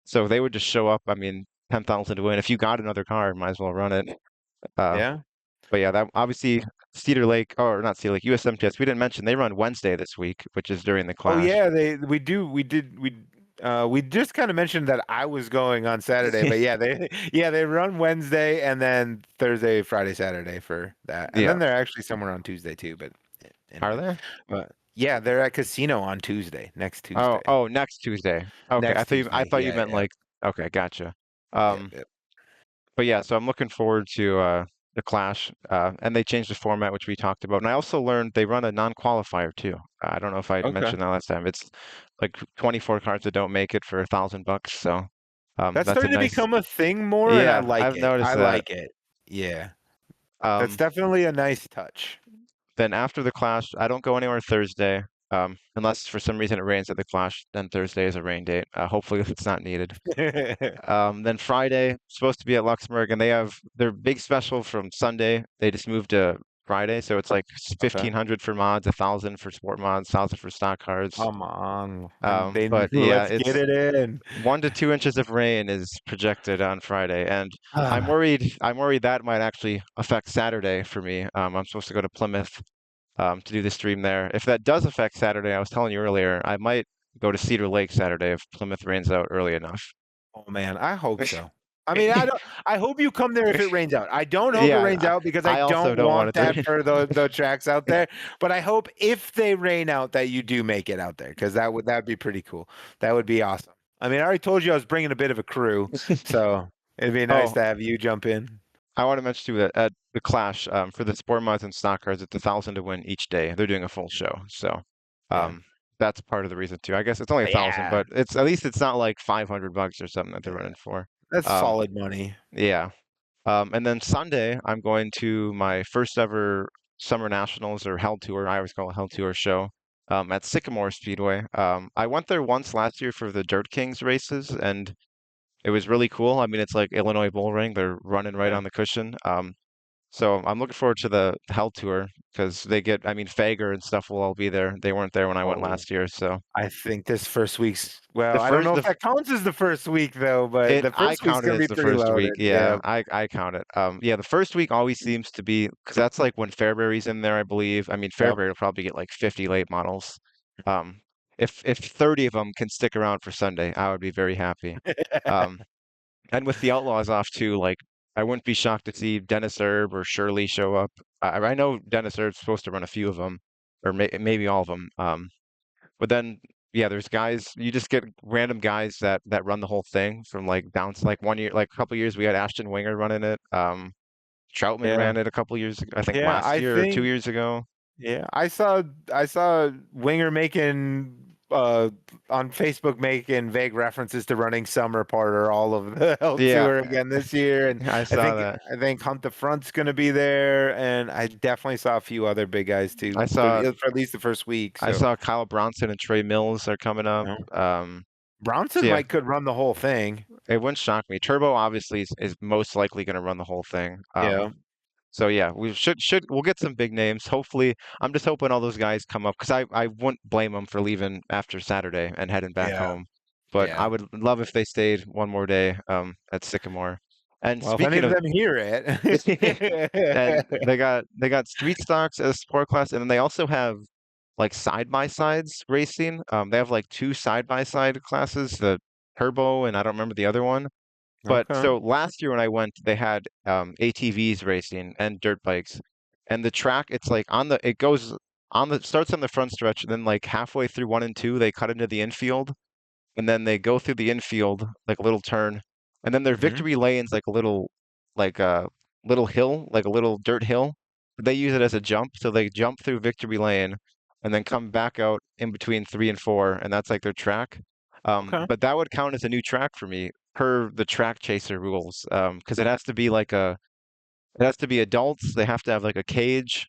So they would just show up. I mean, 10,000 to win. If you got another car, might as well run it. Uh, Yeah. but yeah, that obviously Cedar Lake, or not Cedar Lake, USMTS. We didn't mention they run Wednesday this week, which is during the Oh Clash. yeah, we just kind of mentioned that I was going on Saturday, but they run Wednesday and then Thursday, Friday, Saturday for that. And Yeah, then they're actually somewhere on Tuesday too, but are anyway. they? But yeah, they're at Casino on Tuesday, next Tuesday. Oh, next Tuesday. Okay, Next I Tuesday. thought you Yeah, meant yeah. like. Okay, gotcha. Yeah, Um, yeah. but yeah, so I'm looking forward to the Clash, and they changed the format, which we talked about. And I also learned they run a non-qualifier too. I don't know if I Okay. mentioned that last time. It's like 24 cars that don't make it for $1,000. So That's that's a starting to nice. become a thing more, and I Yeah, like I've it. noticed I that. like it. Yeah. That's Um, definitely a nice touch. then after the Clash, I don't go anywhere Thursday, unless for some reason it rains at the Clash. Then Thursday is a rain date. Hopefully, it's not needed. Then Friday, supposed to be at Luxembourg, and they have their big special from Sunday. They just moved to Friday, so it's like Okay. 1,500 for mods, 1,000 for sport mods, 1,000 for stock cards. Come on. And they But yeah, let's get it's it in. 1 to 2 inches of rain is projected on Friday, and Ah, I'm worried that might actually affect Saturday for me. I'm supposed to go to Plymouth to do the stream there. If that does affect Saturday, I was telling you earlier, I might go to Cedar Lake Saturday if Plymouth rains out early enough. oh man, I hope so. I mean, I hope you come there if it rains out. I don't hope it Yeah, rains out because I I also don't don't want want it to that rain. for the tracks out there. But I hope if they rain out that you do make it out there because that'd be pretty cool. That would be awesome. I mean, I already told you I was bringing a bit of a crew, so it'd be nice Oh, to have you jump in. I want to mention too that at the Clash, for the sport mods and stock cars, it's 1,000 to win each day. They're doing a full show, so Yeah. um, that's part of the reason too. I guess it's only 1,000, Yeah. but it's at least it's not like $500 or something that they're Yeah. running for. That's Um, solid money. yeah. And then Sunday, I'm going to my first ever Summer Nationals or Hell Tour. I always call it Hell Tour show at Sycamore Speedway. I went there once last year for the Dirt Kings races, and it was really cool. I mean, it's like Illinois Bull Ring. They're running right Yeah. on the cushion. So I'm looking forward to the Hell Tour because they get, I mean, Fager and stuff will all be there. They weren't there when I went Oh, last year. So I think this first week's, the well, I don't first, know the if that counts as the first week though, but It the I first week's count it gonna as be the pretty first week. loaded. Yeah, Yeah. I count it. Yeah, the first week always seems to be because that's like when Fairbury's in there, I believe. I mean, Yep. Fairbury will probably get like 50 late models. Um, if 30 of them can stick around for Sunday, I would be very happy. Um, and with the Outlaws off too, like I wouldn't be shocked to see Dennis Erb or Shirley show up. I know Dennis Erb's supposed to run a few of them, or maybe all of them. But then, yeah, there's guys, you just get random guys that run the whole thing from like down to like one year, like a couple years, we had Ashton Winger running it. Troutman Yeah. ran it a couple years, I think Yeah. last I year or two think, years ago. yeah, I saw Winger making on Facebook making vague references to running Summer part or all of the L Yeah, Tour again this year, and I I saw think that. I think Hunt the Front's going to be there, and I definitely saw a few other big guys I too saw for at least the first week. I So, saw Kyle Bronson and Trey Mills are coming you up. know, So Bronson yeah, might could run the whole thing. it wouldn't shock me. Turbo obviously is most likely going to run the whole thing. Yeah, So yeah, we we'll get some big names. Hopefully, I'm just hoping all those guys come up because I wouldn't blame them for leaving after Saturday and heading back yeah, home. But I yeah. would love if they stayed one more day at Sycamore. And Well, if any speaking of of, them hear and it, they got street stocks as a sport class, and then they also have like side by sides racing. They have like two side by side classes, the turbo and I don't remember the other one. But okay. so last year when I went, they had ATVs racing and dirt bikes, and the track it's like it goes on the starts on the front stretch, and then like halfway through one and two, they cut into the infield, and then they go through the infield like a little turn, and then their Hmm. victory lane's like a little hill, like a little dirt hill. They use it as a jump, so they jump through victory lane and then come back out in between three and four, and that's like their track. Okay. But that would count as a new track for me per the track chaser rules, because it has to be adults. They have to have like a cage.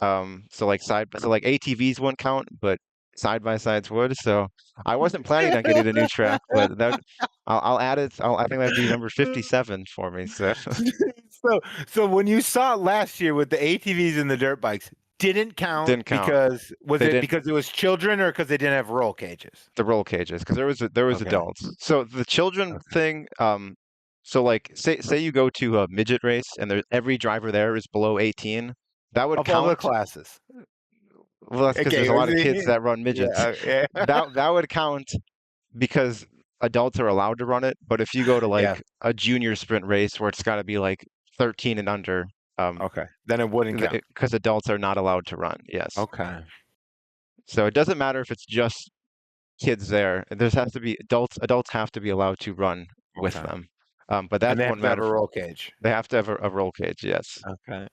So like ATVs wouldn't count, but side by sides would. So I wasn't planning on getting a new track, but I'll add it. I think that'd be number 57 for me. So So, so when you saw it last year with the ATVs and the dirt bikes, didn't count didn't count. because was They it didn't because it was children or because they didn't have roll cages? the roll cages because there was Okay. adults. So the children Okay. thing, so like say you go to a midget race and there's every driver there is below 18, that would Of all the count. classes. Well, that's because Okay. there's a lot of kids that run midgets. Yeah. Yeah. That would count because adults are allowed to run it. But if you go to Yeah. like a junior sprint race where it's got to be like 13 and under, Okay. Then it wouldn't count. because adults are not allowed to run. Yes. Okay. So it doesn't matter if it's just kids there. There has to be adults. Adults have to be allowed to run with Okay. them. But And that they have won't to have matter. a roll cage. They have to have a roll cage. Yes. Okay.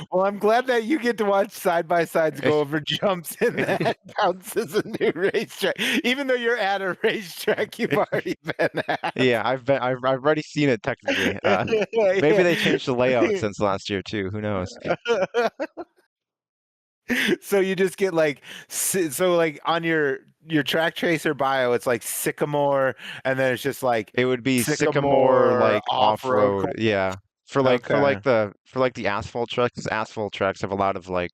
Well, I'm glad that you get to watch side by sides go over jumps, and that counts as a new racetrack. Even though you're at a racetrack you've already been at. Yeah, I've already seen it technically. Maybe they Yeah. changed the layout since last year too. Who knows? So you just get like so like on your track tracer bio, it's like Sycamore, and then it's just like It would be Sycamore Sycamore like off-road. off-road. Yeah. Okay. For like the asphalt tracks, 'cause asphalt tracks have a lot of like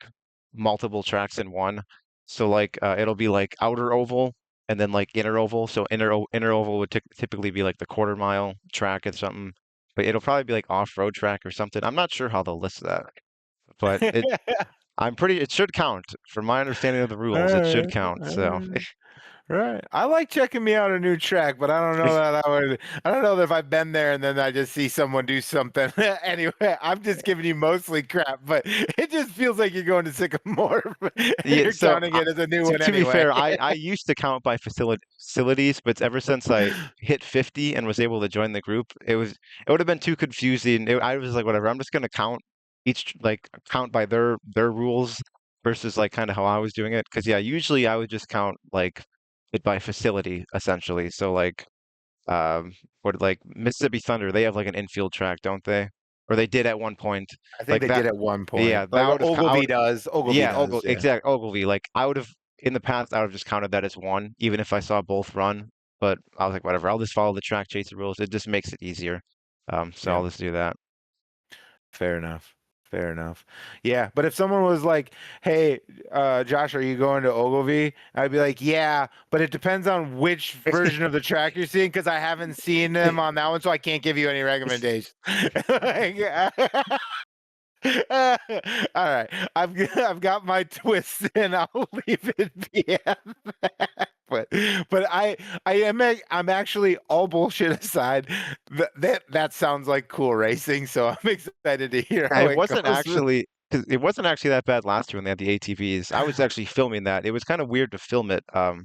multiple tracks in one. So like it'll be like outer oval and then like inner oval. So inner oval would typically be like the quarter mile track and something. But it'll probably be like off-road track or something. I'm not sure how they'll list that. But it should count. From my understanding of the All rules, it should right. count. All So right. Right. I like checking me out a new track, but I don't know that if I've been there and then I just see someone do something. Anyway, I'm just giving you mostly crap, but it just feels like you're going to Sycamore. yeah, You're so counting it as a new one to be anyway. fair, I used to count by facilities, but ever since I hit 50 and was able to join the group, it would have been too confusing. I was like, whatever, I'm just gonna count like count by their rules versus like kind of how I was doing it. Because yeah, usually I would just count like it by facility essentially. So like um, what like Mississippi Thunder, they have like an infield track, don't they? Or they did at one point. I think Like they that, did at one yeah, point. that Like Ogilvy does. Ogilvy yeah, does. Yeah. Ogilvy. Like I would have in the past, I would have just counted that as one, even if I saw both run. But I was like, whatever, I'll just follow the track chaser rules. It just makes it easier. So Yeah. I'll just do that. Fair enough. Fair enough. Yeah, but if someone was like, "Hey, Josh, are you going to Ogilvy?" I'd be like, "Yeah, but it depends on which version of the track you're seeing because I haven't seen them on that one, so I can't give you any recommendations." Like, all right, I've got my twists, and I'll leave it be at that. But I'm actually, all bullshit aside, that sounds like cool racing, so I'm excited to hear how It it wasn't goes. actually, 'cause it wasn't actually that bad last year when they had the ATVs. I was actually filming that. It was kind of weird to film it. I've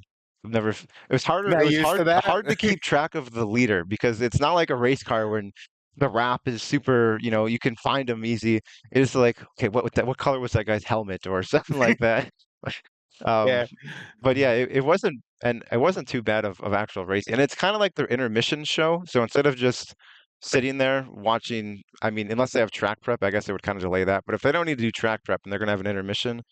never, it was harder. It Not was used to that. hard to keep track of the leader because it's not like a race car when the wrap is super, you can find them easy. It's like, okay, what color was that guy's helmet or something like that. Um, Yeah. but yeah, it wasn't too bad of actual racing. And it's kind of like their intermission show. So instead of just sitting there watching, I mean, unless they have track prep, I guess they would kind of delay that. But if they don't need to do track prep and they're gonna have an intermission,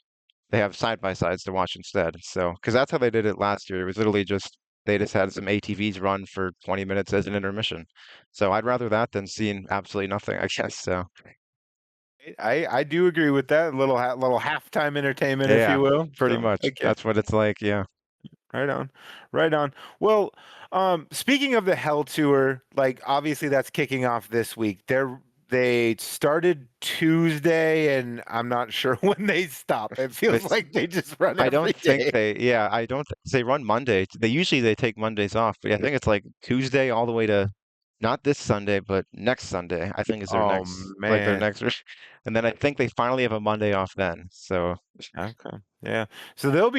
they have side by sides to watch instead. So, because that's how they did it last year. It was literally just they just had some ATVs run for 20 minutes as an intermission. So I'd rather that than seeing absolutely nothing, I guess. So I do agree with that. Little halftime entertainment, if yeah, you will. pretty So much. okay. That's what it's like. Yeah. Right on. Right on. Well, speaking of the Hell Tour, like obviously that's kicking off this week. They started Tuesday and I'm not sure when they stop. It feels It's like they just run I every don't think day. I don't, they run Monday. They take Mondays off, but I think it's like Tuesday all the way to not this Sunday, but next Sunday, I think is Oh their man. next, and then I think they finally have a Monday off then. So Okay. Yeah. So they'll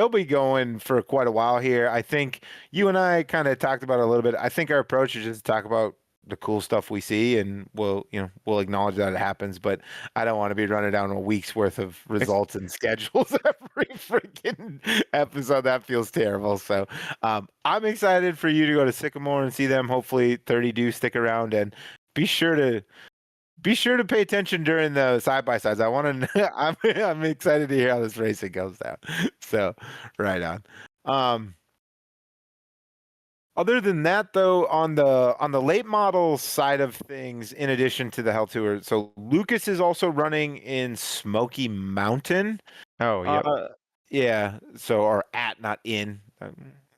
be going for quite a while here. I think you and I kind of talked about it a little bit. I think our approach is just to talk about the cool stuff we see and we'll acknowledge that it happens, but I don't want to be running down a week's worth of it's, results and schedules every freaking episode. That feels terrible. So I'm excited for you to go to Sycamore and see them. Hopefully 30 do stick around and be sure to pay attention during the side by sides. I want to. I'm excited to hear how this racing goes down. So, right on. Um, Other than that, though, on the late model side of things, in addition to the Hell Tour, so Lucas is also running in Smoky Mountain. oh, yep. Uh, yeah. So, or at, not in.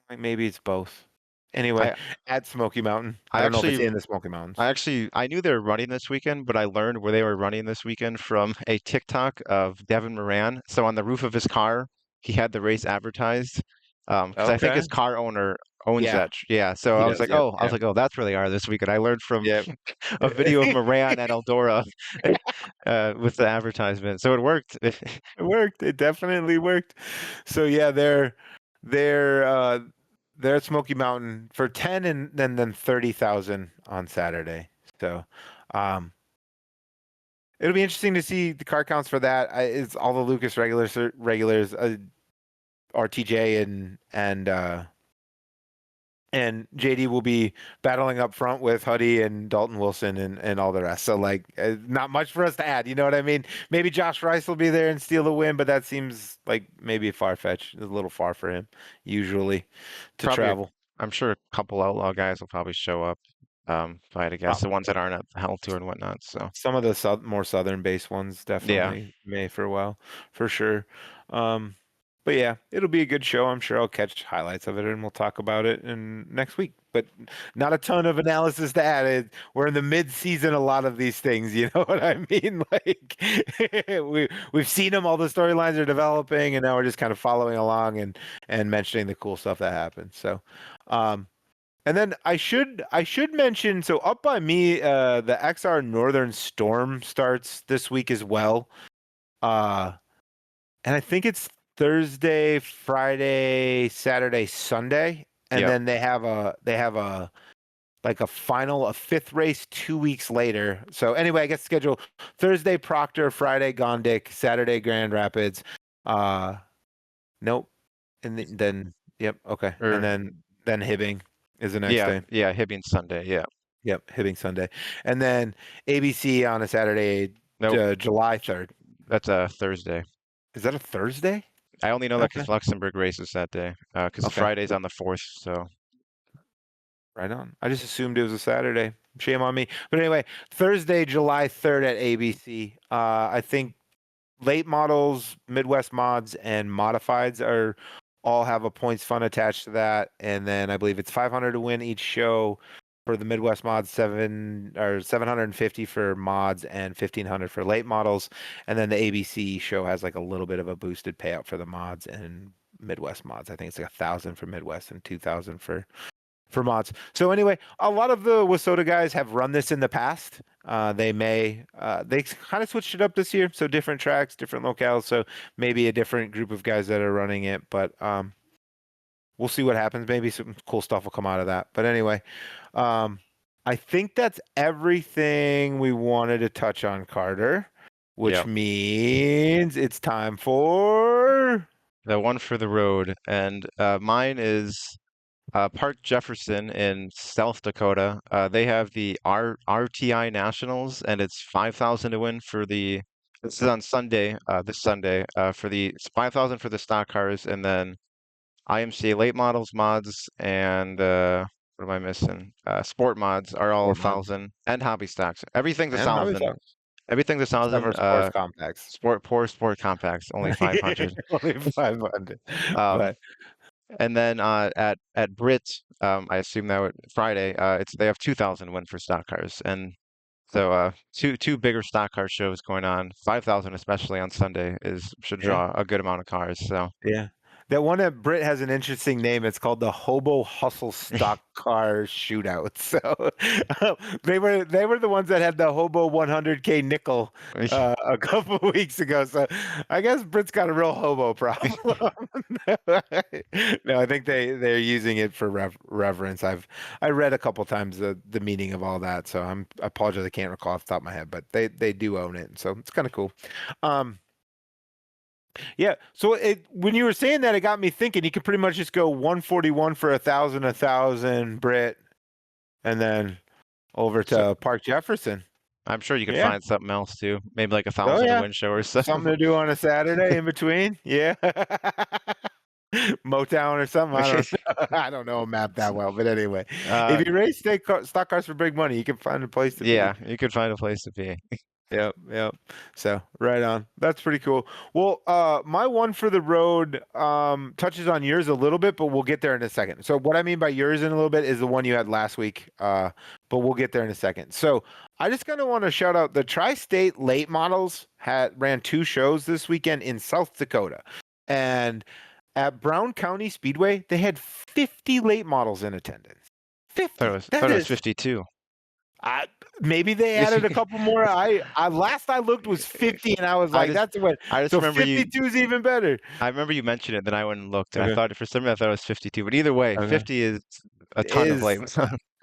Like maybe it's both. Anyway, I at Smoky Mountain. I I don't know if it's actually in the Smoky Mountains. I knew they were running this weekend, but I learned where they were running this weekend from a TikTok of Devin Moran. So on the roof of his car, he had the race advertised. Because I think Okay. his car owner owns Yeah, yeah. So he does. Yep. I was Yep. like, oh, that's where they are this weekend. I learned from Yep. a video of Moran at Eldora with the advertisement. So it worked. It worked. It definitely worked. So yeah, they're uh they're at Smoky Mountain for 10 and then 30,000 on Saturday. So it'll be interesting to see the car counts for that. It's all the Lucas regulars, RTJ and JD will be battling up front with Huddy and Dalton Wilson and all the rest. So like, not much for us to add. You know what I mean? Maybe Josh Rice will be there and steal the win, but that seems like maybe far fetched. A little far for him usually to Probably, travel. I'm sure a couple outlaw guys will probably show up. If I had to guess, the ones that aren't at the Hell Tour and whatnot. So Some of the more southern based ones yeah. definitely may for a while, for sure. Um, but yeah, it'll be a good show. I'm sure I'll catch highlights of it and we'll talk about it in next week. But not a ton of analysis to add. We're in the mid season. A lot of these things, you know what I mean? Like we've seen them. All the storylines are developing, and now we're just kind of following along and mentioning the cool stuff that happened. So. And then I should mention, so up by me, the XR Northern Storm starts this week as well. Uh and I think it's Thursday, Friday, Saturday, Sunday. And Yep. then they have a like a fifth race 2 weeks later. So anyway, I guess schedule Thursday Proctor, Friday Gondik, Saturday Grand Rapids. Uh nope. And then yep, okay. And Or then Hibbing. is the next Yeah, day. yeah, Hibbing Sunday. Yeah. Yep, Hibbing Sunday, and then ABC on a Saturday, Nope. July 3rd. That's a Thursday. Is that a Thursday? I only know that Okay. because Luxembourg races that day. Because Okay. Friday's on the 4th. So Right on. I just assumed it was a Saturday. Shame on me. But anyway, Thursday, July 3rd at ABC. I think late models, Midwest mods, and modifieds are all have a points fund attached to that. And then I believe it's 500 to win each show for the Midwest mods, 750 for mods and 1500 for late models. And then the ABC show has like a little bit of a boosted payout for the mods and Midwest mods. I think it's like 1,000 for Midwest and 2,000 for mods. So anyway, a lot of the Wasota guys have run this in the past. They kind of switched it up this year. So different tracks, different locales. So maybe a different group of guys that are running it, but we'll see what happens. Maybe some cool stuff will come out of that. But anyway, I think that's everything we wanted to touch on, Carter, which yeah, means it's time for the one for the road, and mine is Park Jefferson in South Dakota. They have the RTI Nationals, and it's 5,000 to win for the. This is on Sunday, this Sunday, for the it's 5,000 for the stock cars, and then IMCA late models, mods, and what am I missing? Sport mods are all a sport mods thousand, and hobby stocks. Everything's a and hobby thousand. stocks, Everything's a except thousand. for sports complex. Sport compacts only 500. Only 500. Um, But and then at Brit, I assume that Friday, it's they have 2,000 win for stock cars, and so two bigger stock car shows going on. 5,000 especially on Sunday is should yeah, draw a good amount of cars. So yeah. That one at Brit has an interesting name. It's called the Hobo Hustle Stock Car Shootout. So they were the ones that had the Hobo 100K nickel a couple of weeks ago. So I guess Brit's got a real hobo problem. No, I think they're using it for reverence. I read a couple times the meaning of all that. So I apologize, I can't recall off the top of my head, but they do own it. So it's kind of cool. Yeah. So when you were saying that, it got me thinking. You could pretty much just go 141 for 1,000, Brit, and then over so to Park Jefferson. I'm sure you could Yeah. find something else too. Maybe like a Oh thousand to yeah. win show or something. Something to do on a Saturday in between. Yeah. Motown or something. I don't know. I don't know a map that well, but anyway, Uh, if you race stock cars for big money, you can find a place to be. yeah, you could find a place to be. Yep, yep. So right on. That's pretty cool. Well, my one for the road touches on yours a little bit, but we'll get there in a second. So what I mean by yours in a little bit is the one you had last week. But we'll get there in a second. So I just kind of want to shout out the Tri-State late models ran 2 shows this weekend in South Dakota. And at Brown County Speedway, they had 50 late models in attendance. 50. Thought it was 52. Maybe they added a couple more. I last I looked was 50, and I was like, that's what. I just So remember 52 is even better. I remember you mentioned it, then I went and looked, and I Okay. thought for some reason I thought it was 52. But either way, Okay. 50 is a ton of late.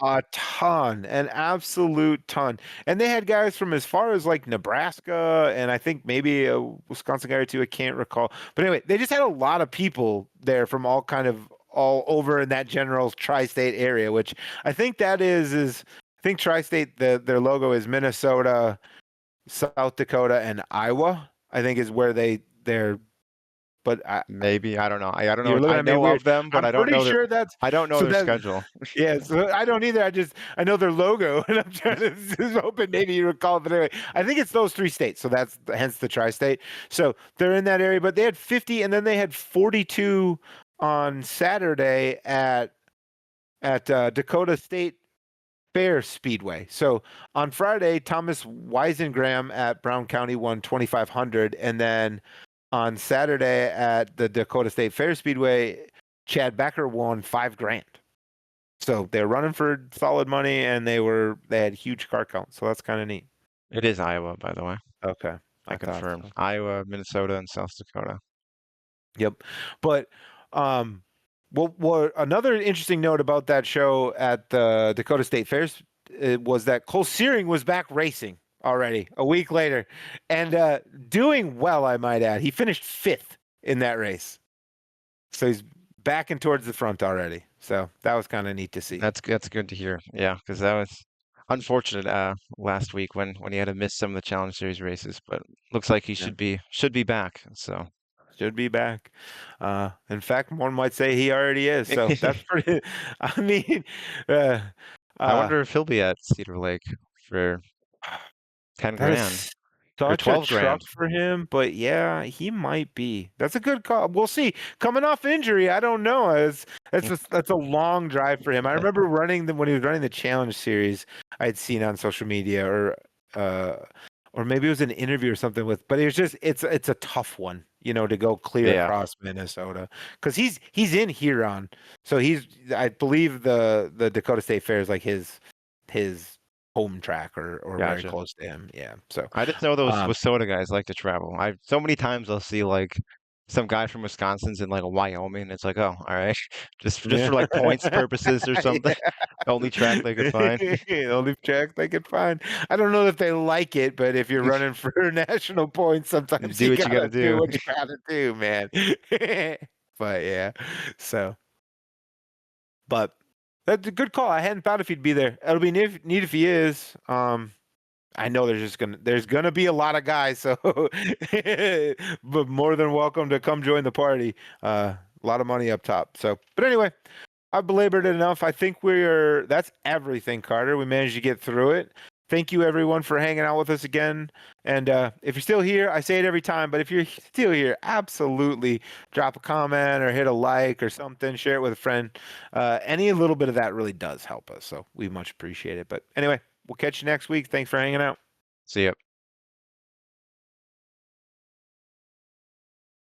A ton, an absolute ton. And they had guys from as far as like Nebraska, and I think maybe a Wisconsin guy or two. I can't recall. But anyway, they just had a lot of people there from all over in that general tri-state area, which I think that is I think tri-state, their logo is Minnesota, South Dakota, and Iowa. I think is where they're. But Maybe I don't know. I don't know. you're looking I at me know weird. of them, but I'm I don't pretty know sure that's I don't know so their that. schedule. Yeah, so I don't either. I know their logo, and I'm trying to just hoping maybe you recall. But anyway, I think it's those 3 states. So that's hence the tri-state. So they're in that area, but they had 50, and then they had 42 on Saturday at Dakota State Fair Speedway. So on Friday, Thomas Weisengram at Brown County won 2,500, and then on Saturday at the Dakota State Fair Speedway, Chad Becker won $5,000. So they're running for solid money, and they had huge car count. So that's kind of neat. It is Iowa, by the way. Okay, I thought confirmed. so. Iowa, Minnesota, and South Dakota. Yep, but well, another interesting note about that show at the Dakota State Fairs was that Cole Searing was back racing already a week later, and doing well, I might add. He finished 5th in that race, so he's backing towards the front already. So that was kind of neat to see. That's good to hear. Yeah, because that was unfortunate last week when he had to miss some of the Challenge Series races, but looks like he Yeah. should be back. So Should be back. In fact, one might say he already is. So that's pretty. I mean, uh, I uh, wonder if he'll be at Cedar Lake for 10 that grand is or such a 12 truck grand. for him. But yeah, he might be. That's a good call. We'll see. Coming off injury, I don't know. That's a long drive for him. I remember running when he was running the Challenge Series. I'd seen on social media uh, or maybe it was an interview or something with. But it was just it's a tough one, to go clear Yeah, across Minnesota because he's in Huron, so I believe the Dakota State Fair is like his home track or very gotcha. close to him. Yeah. So, I just know those um, Wasota guys like to travel. I so many times I'll see like some guy from Wisconsin's in like Wyoming. It's like, oh, all right, just yeah. for like points purposes or something. Yeah. Only track they could find. The only track they could find. I don't know if they like it, but if you're running for national points, sometimes Do you what you got to gotta do do. what you gotta do, man. But yeah, so but that's a good call. I hadn't thought if he'd be there. It'll be neat if he is. I know there's gonna be a lot of guys, so but more than welcome to come join the party. A lot of money up top. So, but anyway, I've belabored it enough. I think that's everything, Carter. We managed to get through it. Thank you everyone for hanging out with us again. And if you're still here, I say it every time, but if you're still here, absolutely drop a comment or hit a like or something, share it with a friend. Any little bit of that really does help us. So we much appreciate it. But anyway, we'll catch you next week. Thanks for hanging out. See ya.